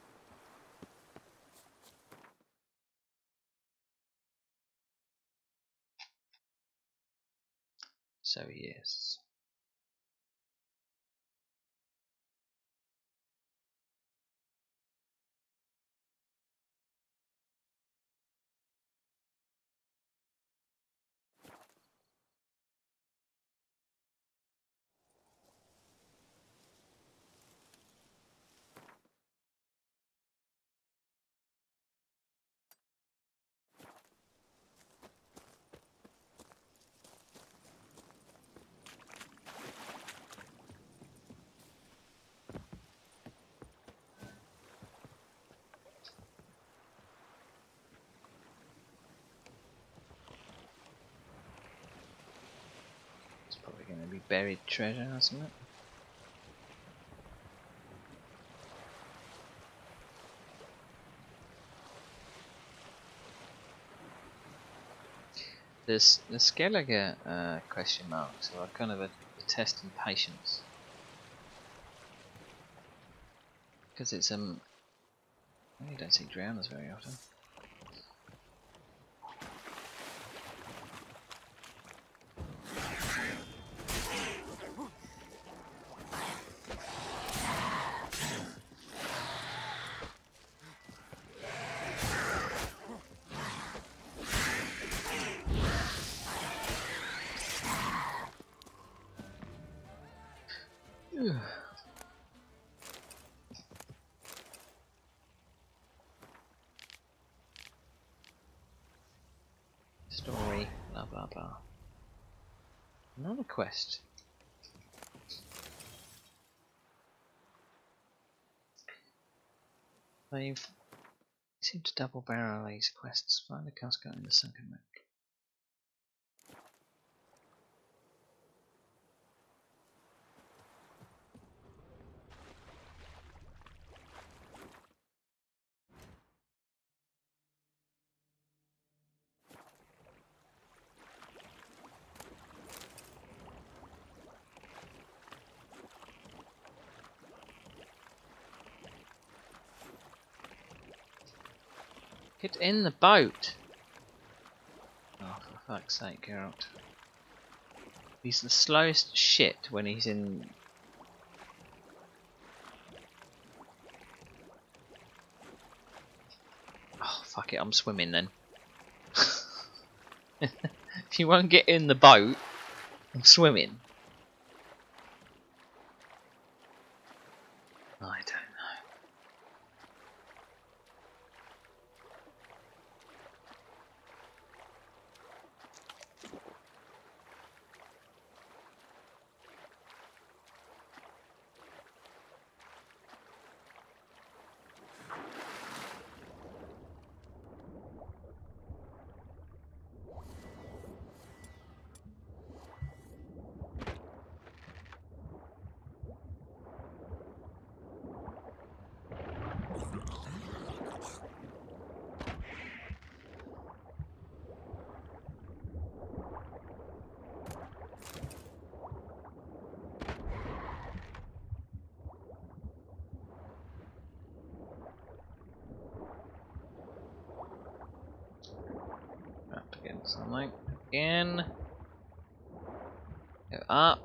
So he is. It's probably going to be buried treasure, isn't it? The Skellige question marks are kind of a test in patience, because it's you don't see drowners very often. Story, blah blah blah. Another quest. They seem to double barrel these quests. Find a cascade in the sunken wreck. Get in the boat! Oh, for fuck's sake, Geralt. He's the slowest shit when he's in... Oh, fuck it, I'm swimming then. If you won't get in the boat, I'm swimming. I don't know. Up again, sunlight. Again. Go up.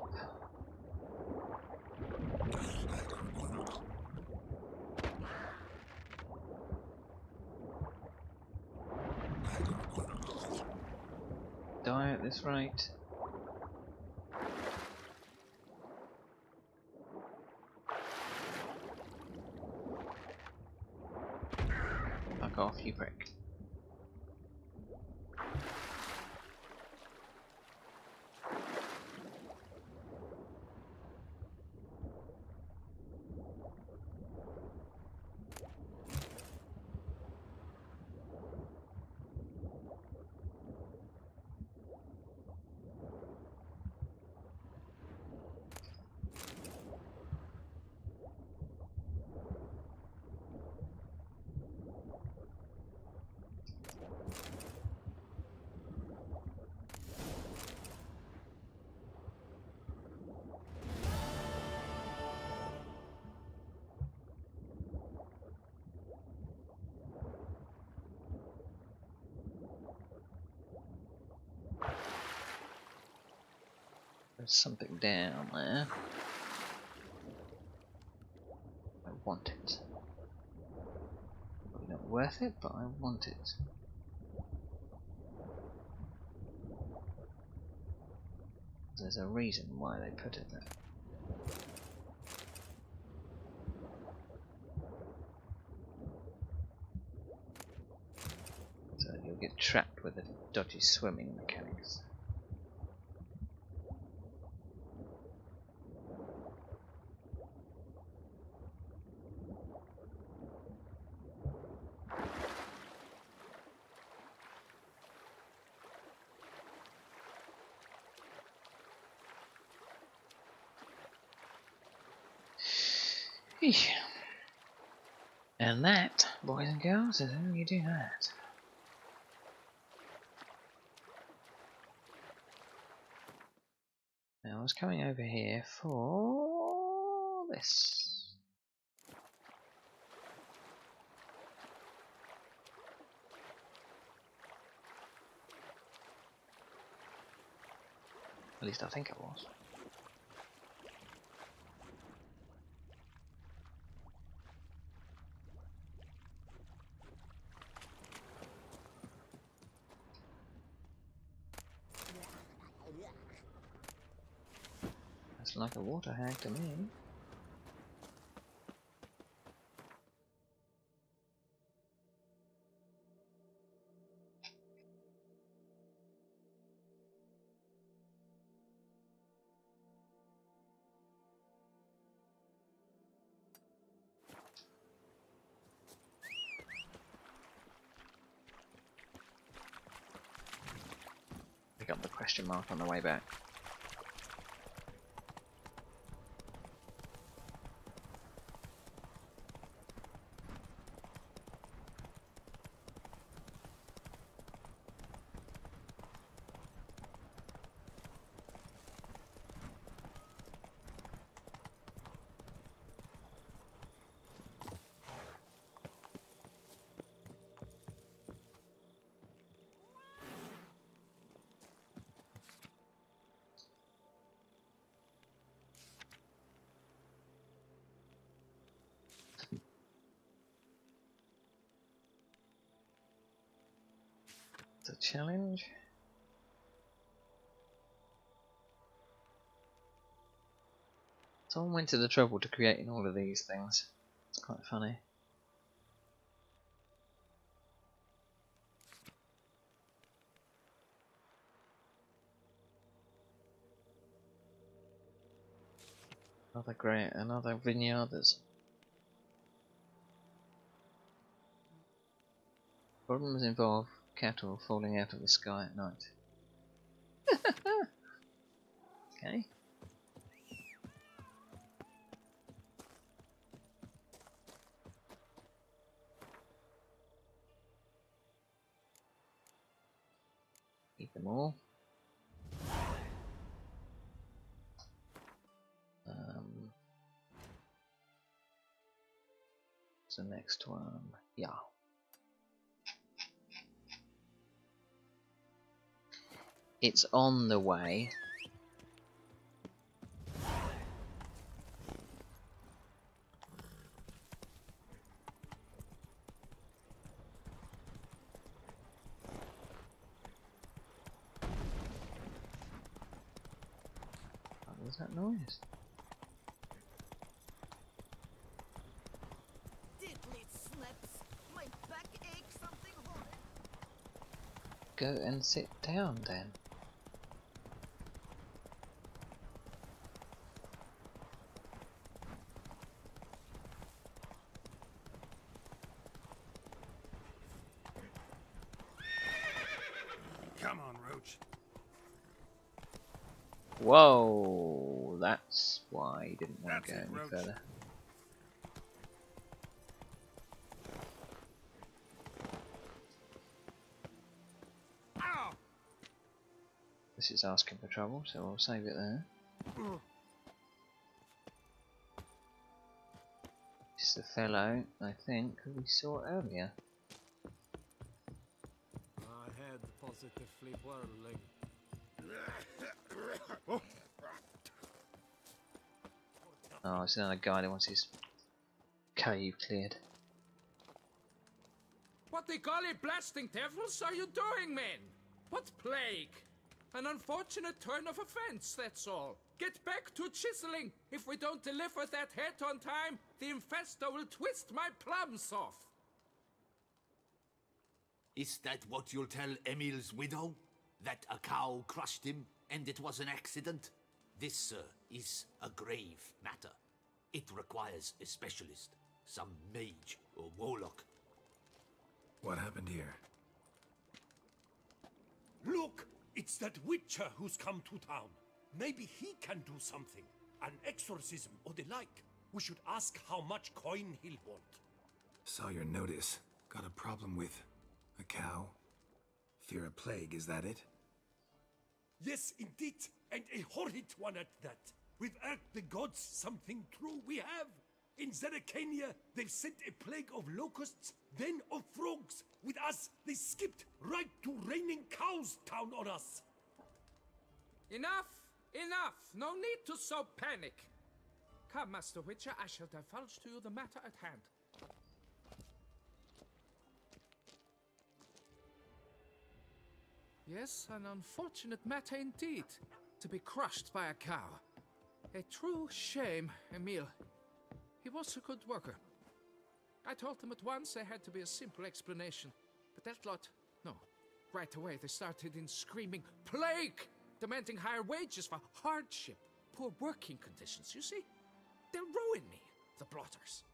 die at this rate. Fuck off, you prick. There's something down there. I want it. Probably not worth it, but I want it. There's a reason why they put it there. So you'll get trapped with the dodgy swimming mechanics. And that, boys and girls, is how you do that. Now I was coming over here for this. At least I think I was. That's like a water hag to me. Pick up the question mark on the way back. It's a challenge. Someone went to the trouble to creating all of these things. It's quite funny. Another vineyards. Problems involve cattle falling out of the sky at night. Okay. Eat them all. What's the next one? Yeah. It's on the way. that noise? Diddly slips. My back aches something horrid. Go and sit down then. Come on, Roach. Whoa, that's why he didn't want to go any further. This is asking for trouble, so we'll save it there. It's the fellow, I think, who we saw earlier. My head positively whirling. Oh, it's another guy that wants his cave cleared. What the golly blasting devils are you doing, men? What plague? An unfortunate turn of offense, that's all. Get back to chiseling. If we don't deliver that head on time, the infestor will twist my plums off. Is that what you'll tell Emil's widow? That a cow crushed him and it was an accident? This, sir, is a grave matter. It requires a specialist, some mage or warlock. What happened here? Look! It's that Witcher who's come to town. Maybe he can do something. An exorcism or the like. We should ask how much coin he'll want. Saw your notice. Got a problem with a cow? Fear a plague, is that it? Yes, indeed. And a horrid one at that. We've irked the gods something true we have. In Zeracania, they've sent a plague of locusts, then of frogs. With us, they skipped right to raining cows down on us. Enough! Enough! No need to so panic. Come, Master Witcher, I shall divulge to you the matter at hand. Yes, an unfortunate matter indeed. To be crushed by a cow. A true shame, Emil. He was a good worker. I told them at once there had to be a simple explanation. But that lot, no. Right away they started in screaming, plague! Demanding higher wages for hardship, poor working conditions, you see? They'll ruin me, the blotters.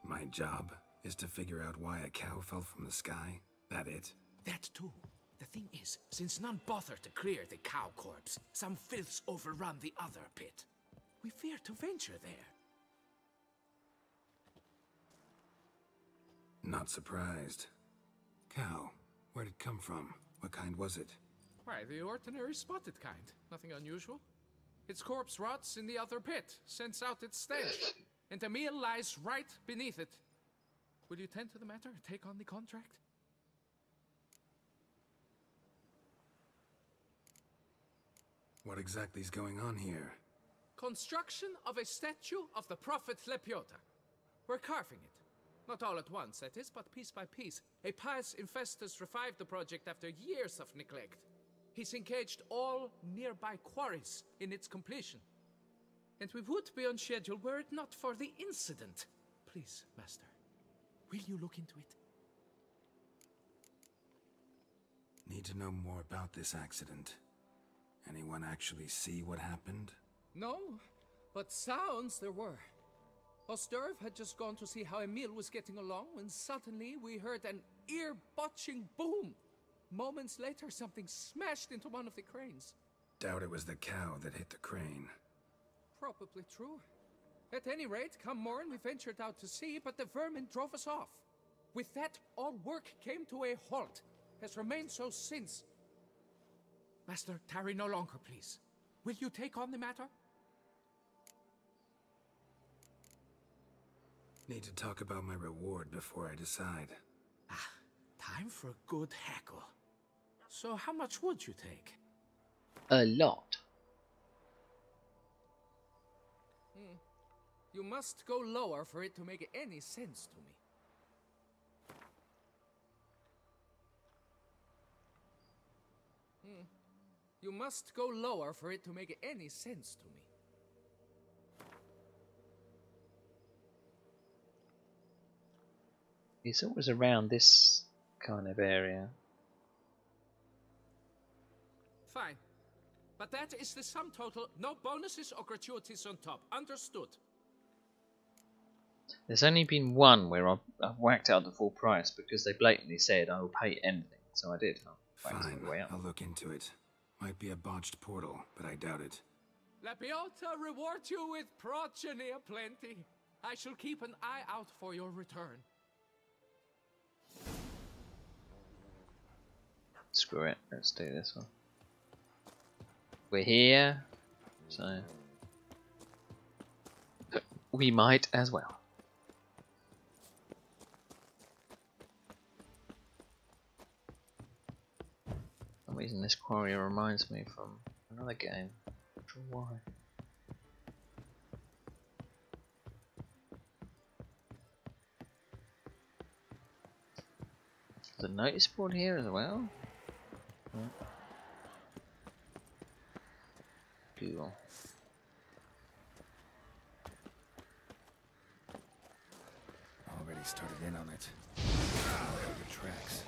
My job is to figure out why a cow fell from the sky. That it? That too. The thing is, since none bothered to clear the cow corpse, some filths overrun the other pit. We fear to venture there. Not surprised. Cow, where'd it come from? What kind was it? Why, the ordinary spotted kind. Nothing unusual. Its corpse rots in the other pit, sends out its stench, and Emil lies right beneath it. Will you tend to the matter, take on the contract? What exactly is going on here? Construction of a statue of the prophet Lepioda. We're carving it. Not all at once, that is, but piece by piece. A pious infestus revived the project after years of neglect. He's engaged all nearby quarries in its completion. And we would be on schedule were it not for the incident. Please, Master, will you look into it? Need to know more about this accident. Anyone actually see what happened? No, but sounds there were. Osturv had just gone to see how Emil was getting along when suddenly we heard an ear-botching boom. Moments later, something smashed into one of the cranes. Doubt it was the cow that hit the crane. Probably true. At any rate, come morn we ventured out to sea, but the vermin drove us off. With that, all work came to a halt. Has remained so since. Master, tarry no longer, please. Will you take on the matter? Need to talk about my reward before I decide. Ah, time for a good hackle. So how much would you take? A lot. You must go lower for it to make any sense to me. You must go lower for it to make any sense to me. It's always around this kind of area. Fine. But that is the sum total. No bonuses or gratuities on top. Understood? There's only been one where I've whacked out the full price because they blatantly said I will pay anything, so I did. Fine, I'll look into it. Might be a botched portal, but I doubt it. La Piota reward you with progeny aplenty. I shall keep an eye out for your return. Screw it, let's do this one. We're here, so we might as well. For some reason this quarry reminds me from another game. Not sure why. There's a notice board here as well. Google. Already started in on it. The tracks.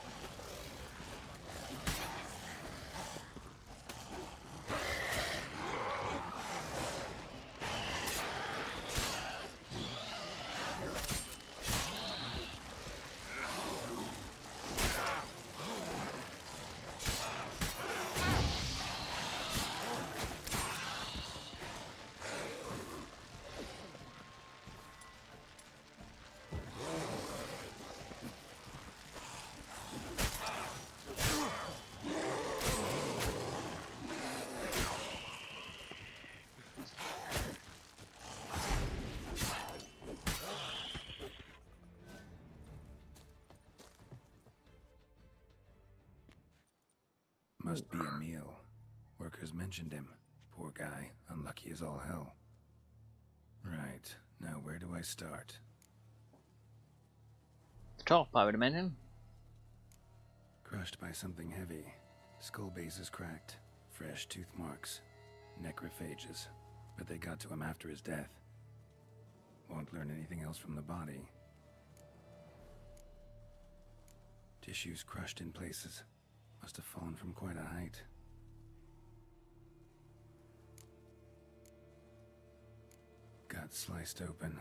Must be Emil. Workers mentioned him. Poor guy, unlucky as all hell. Right, now where do I start? The top, I would imagine. Crushed by something heavy. Skull base is cracked. Fresh tooth marks. Necrophages. But they got to him after his death. Won't learn anything else from the body. Tissues crushed in places. Must have fallen from quite a height. Gut sliced open.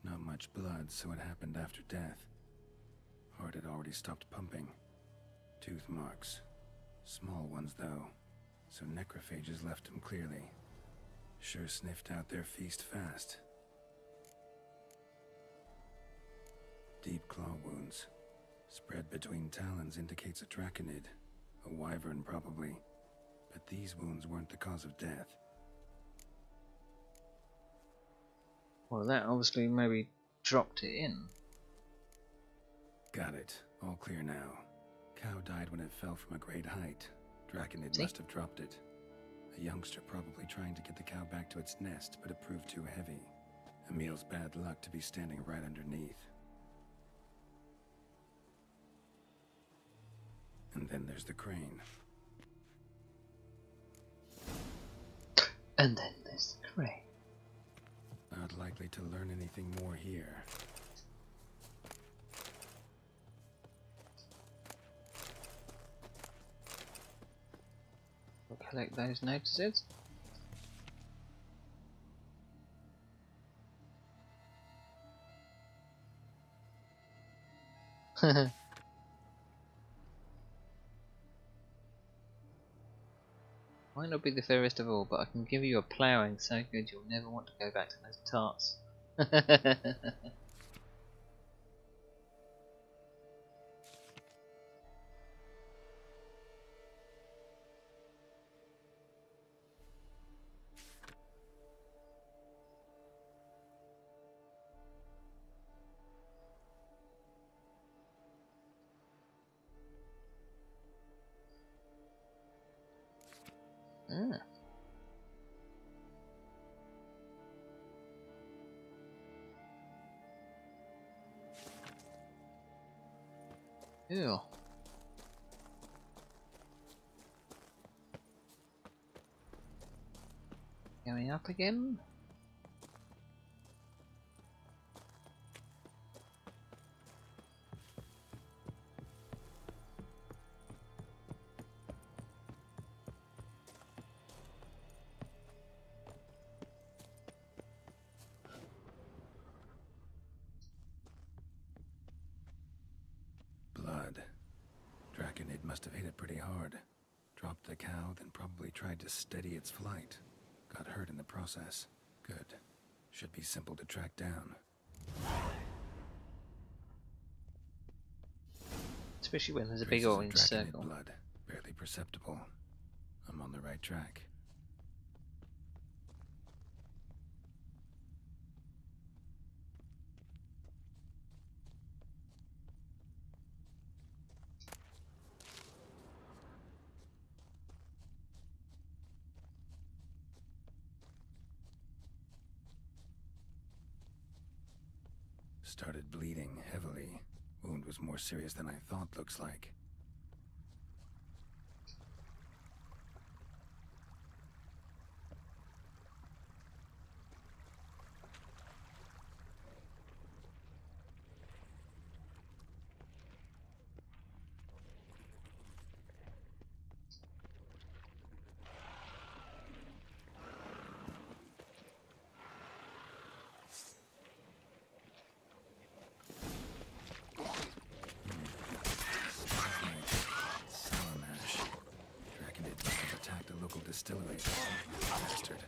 Not much blood, so it happened after death. Heart had already stopped pumping. Tooth marks. Small ones, though. So necrophages left him clearly. Sure sniffed out their feast fast. Deep claw wounds. Spread between talons indicates a draconid. A wyvern, probably. But these wounds weren't the cause of death. Well, that obviously maybe dropped it in. Got it. All clear now. Cow died when it fell from a great height. Draconid must have dropped it. A youngster probably trying to get the cow back to its nest, but it proved too heavy. Emil's bad luck to be standing right underneath. And then there's the crane. And then there's the crane. Not likely to learn anything more here. We'll collect those notices. Might not be the fairest of all, but I can give you a ploughing so good you'll never want to go back to those tarts. Ah. Ew. Going up again. Blood. Draconid must have hit it pretty hard. Dropped the cow, then probably tried to steady its flight. Got hurt in the process. Good. Should be simple to track down. Especially when there's a big Traces of orange Draconid circle. blood. Barely perceptible. I'm on the right track. Started bleeding heavily. Wound was more serious than I thought, looks like. Distillery. Bastard.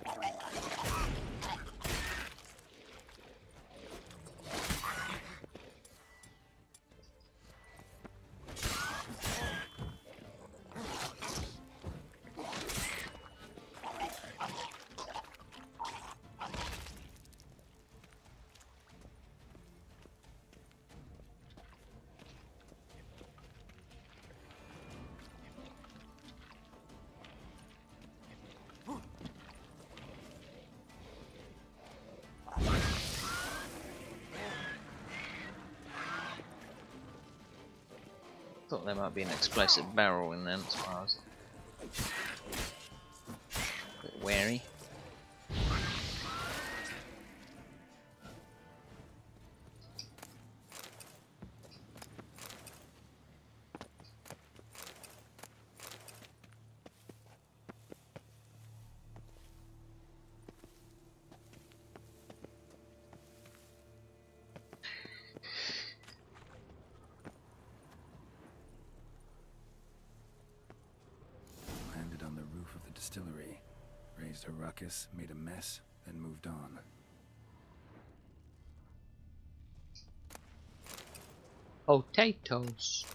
Thought there might be an explosive barrel in there, that's why I was a bit wary. Distillery. Raised a ruckus, made a mess, then moved on. Potatoes.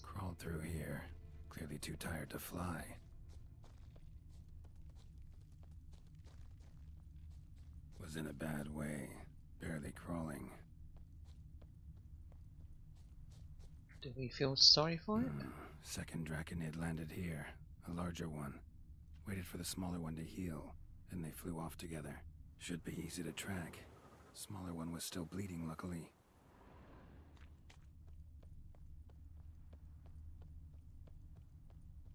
Crawled through here. Clearly too tired to fly. Was in a bad way. Barely crawling. Do we feel sorry for it? Second Draconid landed here. A larger one. Waited for the smaller one to heal. Then they flew off together. Should be easy to track. Smaller one was still bleeding, luckily.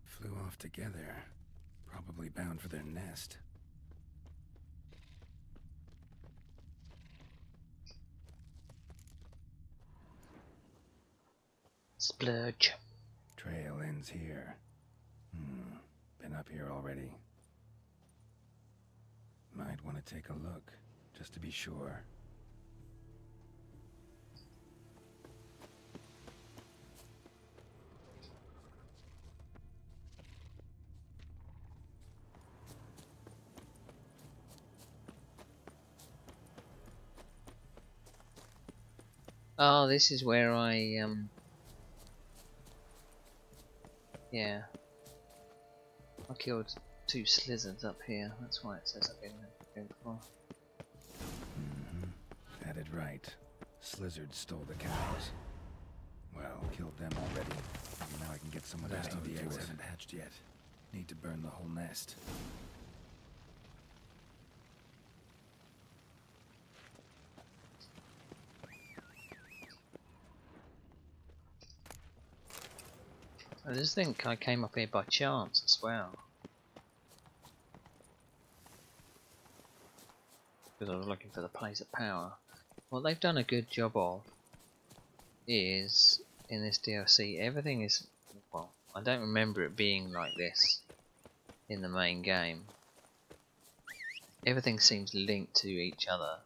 Flew off together. Probably bound for their nest. Splurge. Trail ends here. Been up here already. Might want to take a look, just to be sure. Oh, this is where I, yeah. I killed 2 slizzards up here, that's why it says I've been there before. Had it right. Slizzard stole the cows. Well, killed them already. Now Now I can get some of those. The eggs haven't hatched yet. Need to burn the whole nest. I just think I came up here by chance as well. Because I was looking for the place of power. What they've done a good job of is, in this DLC, everything is, well, I don't remember it being like this in the main game. Everything seems linked to each other,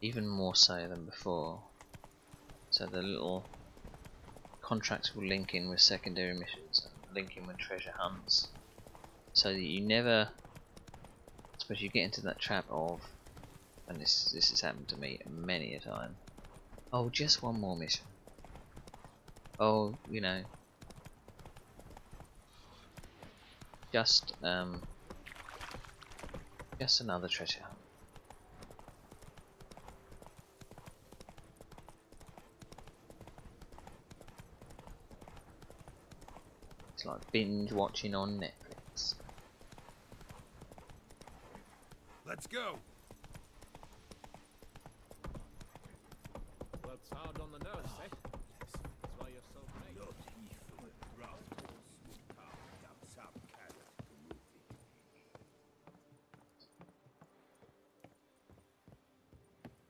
even more so than before. So the little contracts will link in with secondary missions, and link in with treasure hunts, so that you never, I suppose, you get into that trap of, and this has happened to me many a time. Oh, just one more mission. Oh, you know, just another treasure hunt. It's like binge watching on Netflix. Let's go. Works hard on the nerves, eh? That's why you're so great.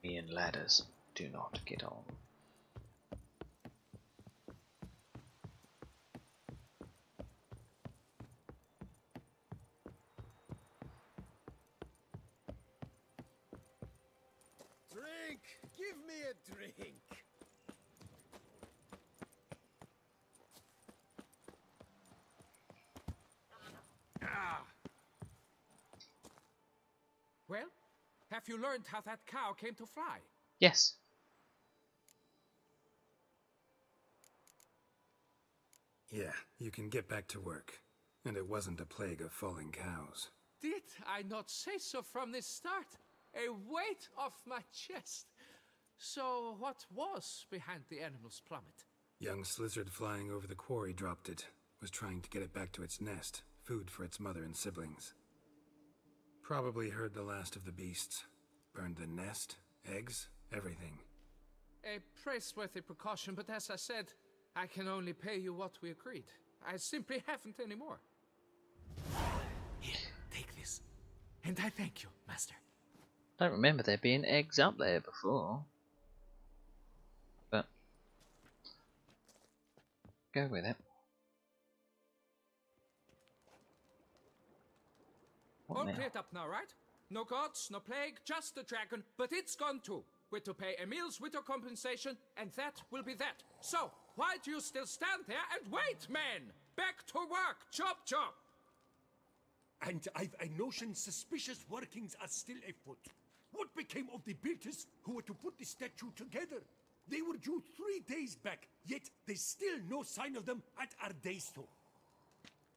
Me and ladders do not get on. Drink! Give me a drink! Well, have you learned how that cow came to fly? Yes. Yeah, you can get back to work. And it wasn't a plague of falling cows. Did I not say so from the start? A weight off my chest. So what was behind the animal's plummet? Young slizzard flying over the quarry dropped it. Was trying to get it back to its nest. Food for its mother and siblings. Probably heard the last of the beasts. Burned the nest, eggs, everything. A praiseworthy precaution, but as I said, I can only pay you what we agreed. I simply haven't any more. Here, take this. And I thank you, Master. I don't remember there being eggs up there before. But go with it. What All now? cleared up now, right? No gods, no plague, just the dragon, but it's gone too. We're to pay Emil's widow compensation, and that will be that. So, why do you still stand there and wait, men? Back to work! Chop, chop! And I've a notion suspicious workings are still afoot. What became of the builders who were to put the statue together? They were due 3 days back, yet there's still no sign of them at Ardeisto.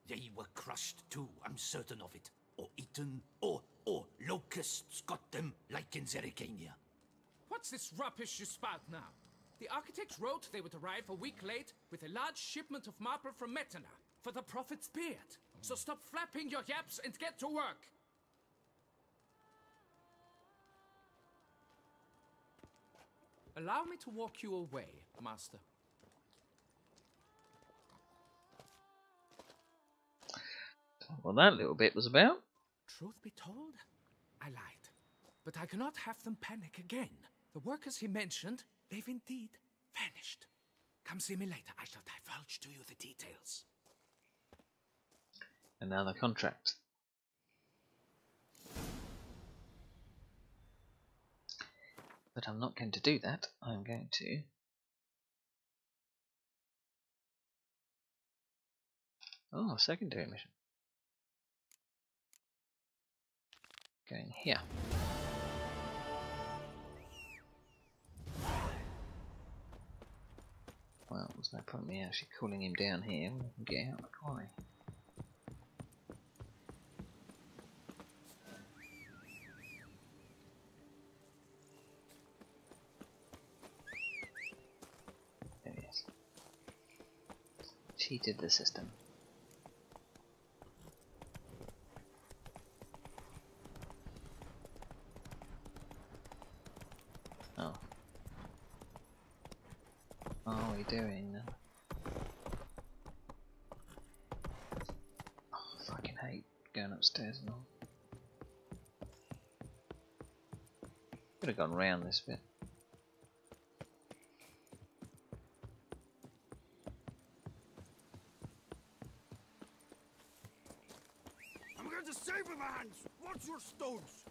They were crushed too, I'm certain of it. Or eaten, or locusts got them, like in Zerrikania. What's this rubbish you spout now? The architects wrote they would arrive a week late with a large shipment of marble from Metana for the prophet's beard. So stop flapping your yaps and get to work. Allow me to walk you away, Master. Well, that little bit was about. Truth be told, I lied. But I cannot have them panic again. The workers he mentioned, they've indeed vanished. Come see me later. I shall divulge to you the details. Another contract. But I'm not going to do that. I'm going to secondary mission. Going here. Well, there's no point in me actually calling him down here. We can get out of the quarry. There he is. cheated the system. Oh. What are we doing now? Oh, I fucking hate going upstairs and all. Could have gone round this bit. I'm going to save my hands! Watch your stones!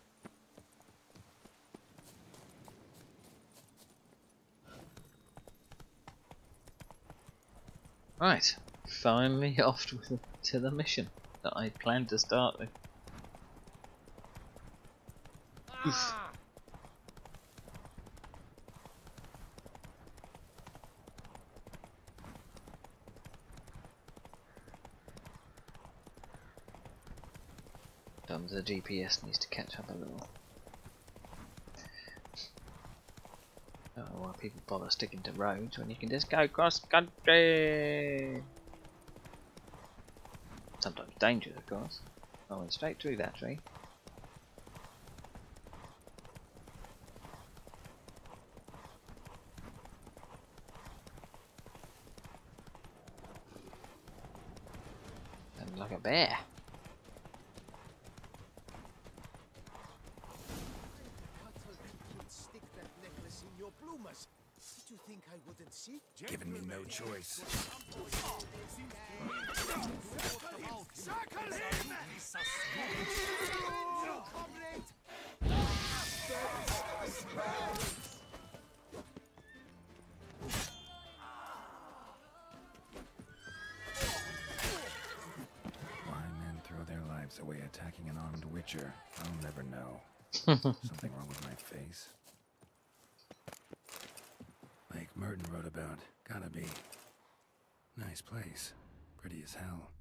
Right, finally off to the mission that I planned to start with. Oof. The GPS needs to catch up a little. I don't know why people bother sticking to roads when you can just go cross country. Sometimes dangerous, of course. I went straight through that tree. And like a bear. Did you think I wouldn't see? Giving me no choice. Circle him! Why men throw their lives away attacking an armed witcher, I'll never know. Something wrong with my face? Lake Merton wrote about. Gotta be. Nice place. Pretty as hell.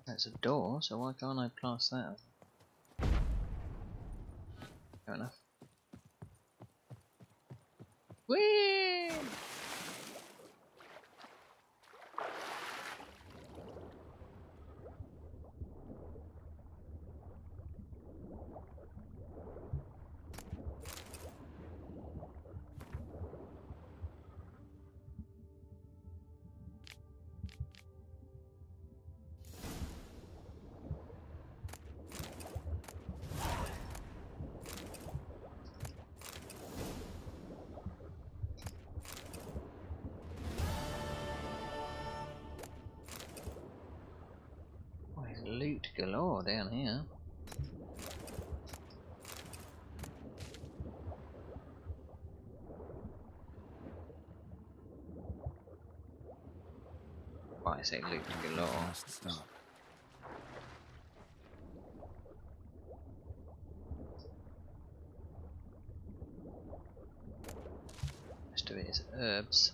That's a door, so why can't I pass that? Fair enough. Whee! Loot galore down here. Why I say loot galore? Must stop. Most of it is herbs.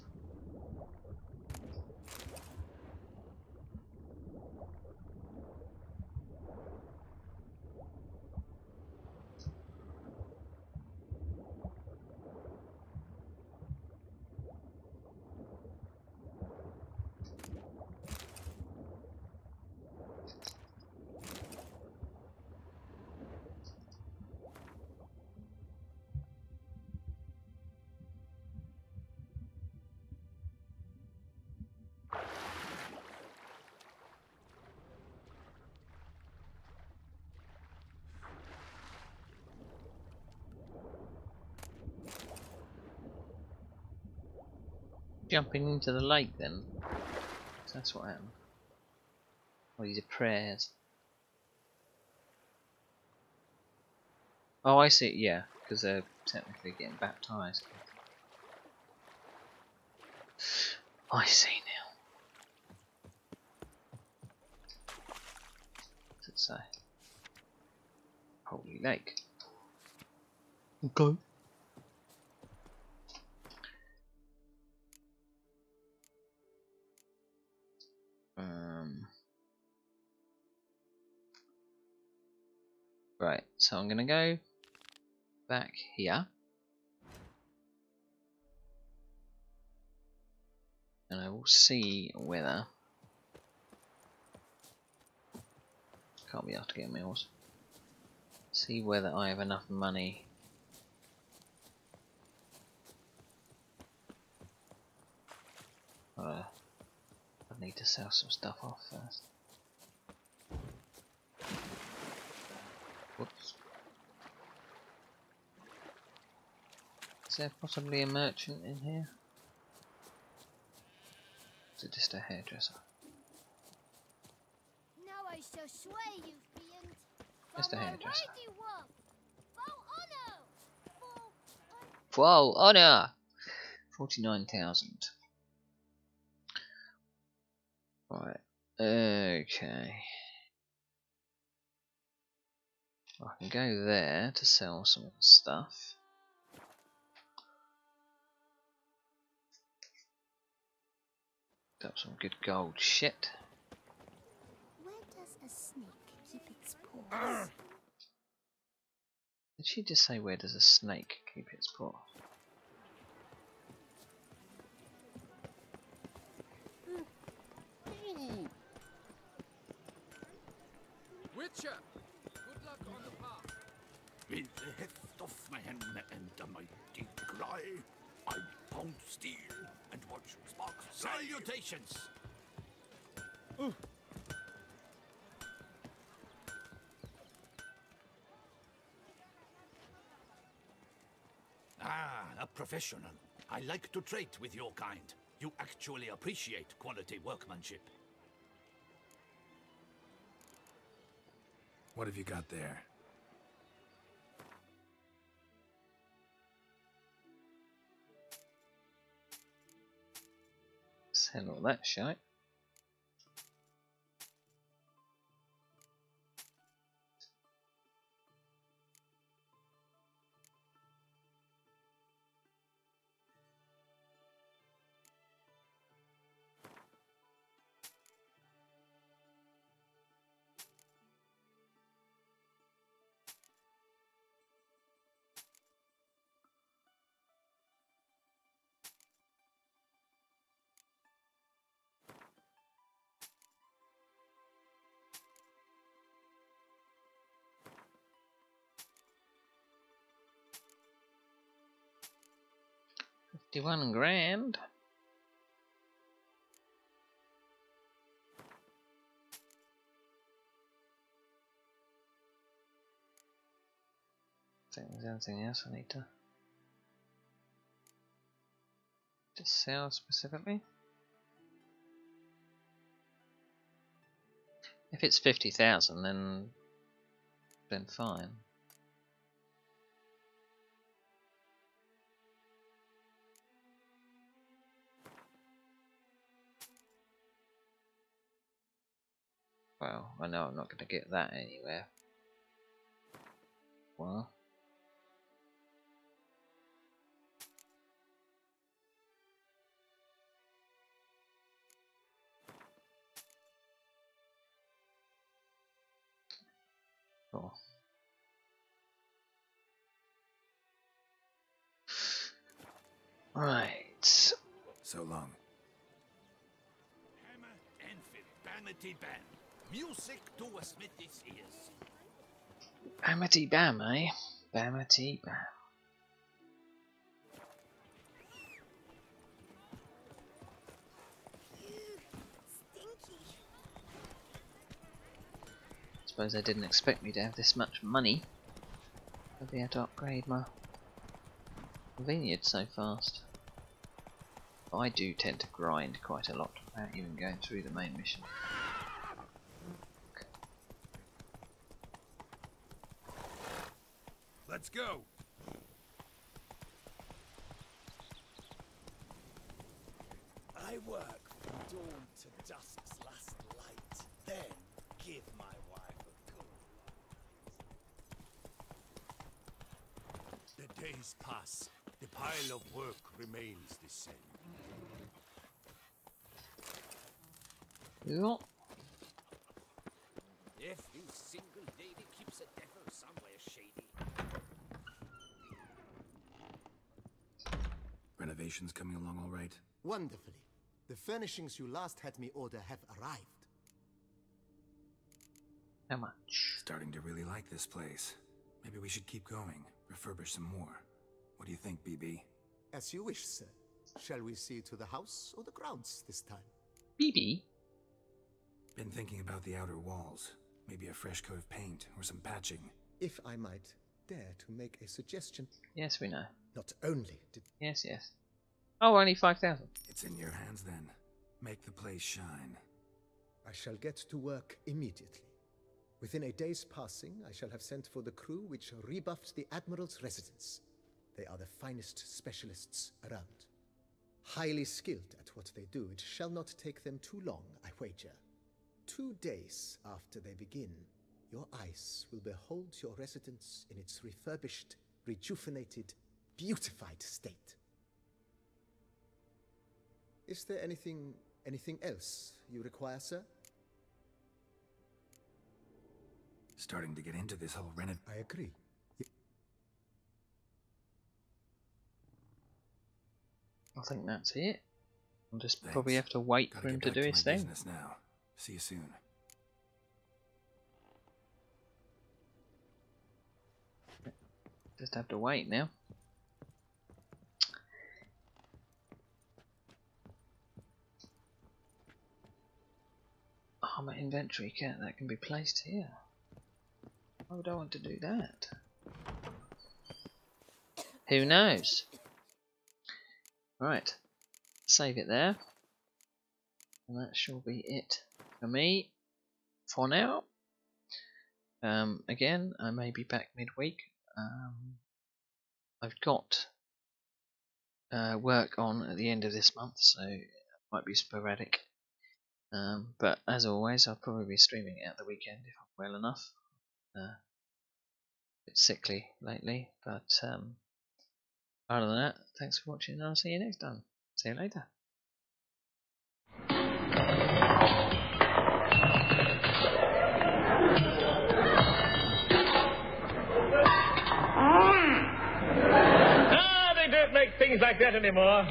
Jumping into the lake then. So that's what happened. Oh, these are prayers. Oh, I see, yeah, because they're technically getting baptized. I see now. What's it say? Holy Lake. Okay. Right, so I'm gonna go back here. And I will see whether... Can't be asked to get meals. See whether I have enough money. I need to sell some stuff off first. Whoops. Is there possibly a merchant in here? Is it just a hairdresser? Now I shall sway you, fiend. Just a hairdresser. Mighty work. Whoa, honor! 49,000. Right, okay. I can go there to sell some stuff. Got some good gold shit. Where does a snake keep its paws? Did she just say where does a snake keep its paw? Witcher, good luck on the path. With the heft of my hand and a mighty cry, I pound steel and watch sparks. Salutations! Ah, a professional. I like to trade with your kind. You actually appreciate quality workmanship. What have you got there? Sell all that shite. $51,000. I think there's anything else I need to sell specifically. If it's 50,000, then fine. Well, I know I'm not going to get that anywhere. Well. Cool. Right. So long. Hammer and Bamity Bam. Music to a smithy's ears. Bamity Bam, eh? Bamity Bam. Suppose they didn't expect me to have this much money. I'll be able to upgrade my vineyard so fast. But I do tend to grind quite a lot without even going through the main mission. Let's go. I work from dawn to dusk's last light, then give my wife a good The days pass. The pile of work remains the same. Yeah. Every single lady keeps There's a devil somewhere shady. Renovations coming along all right? Wonderfully. The furnishings you last had me order have arrived. How much? Starting to really like this place. Maybe we should keep going, refurbish some more. What do you think, BB? As you wish, sir. Shall we see to the house or the grounds this time? BB? Been thinking about the outer walls. Maybe a fresh coat of paint or some patching. If I might dare to make a suggestion. Yes, we know. Not only did... Yes, yes. Oh, only 5,000. It's in your hands then. Make the place shine. I shall get to work immediately. Within a day's passing, I shall have sent for the crew which rebuffed the Admiral's residence. They are the finest specialists around. Highly skilled at what they do, it shall not take them too long, I wager. 2 days after they begin, your eyes will behold your residence in its refurbished, rejuvenated, beautified state. Is there anything else you require, sir? Starting to get into this whole renov... I agree. I think that's it. I'll just probably have to wait for him to do his thing. Now. See you soon. Just have to wait now. Armor inventory kit that can be placed here. Why would I want to do that? Who knows? Right, save it there. And that shall be it for me for now. Again, I may be back midweek. I've got work on at the end of this month, so it might be sporadic. But as always, I'll probably be streaming it at the weekend if I'm well enough. A bit sickly lately, but other than that, thanks for watching, and I'll see you next time. See you later. They don't make things like that anymore.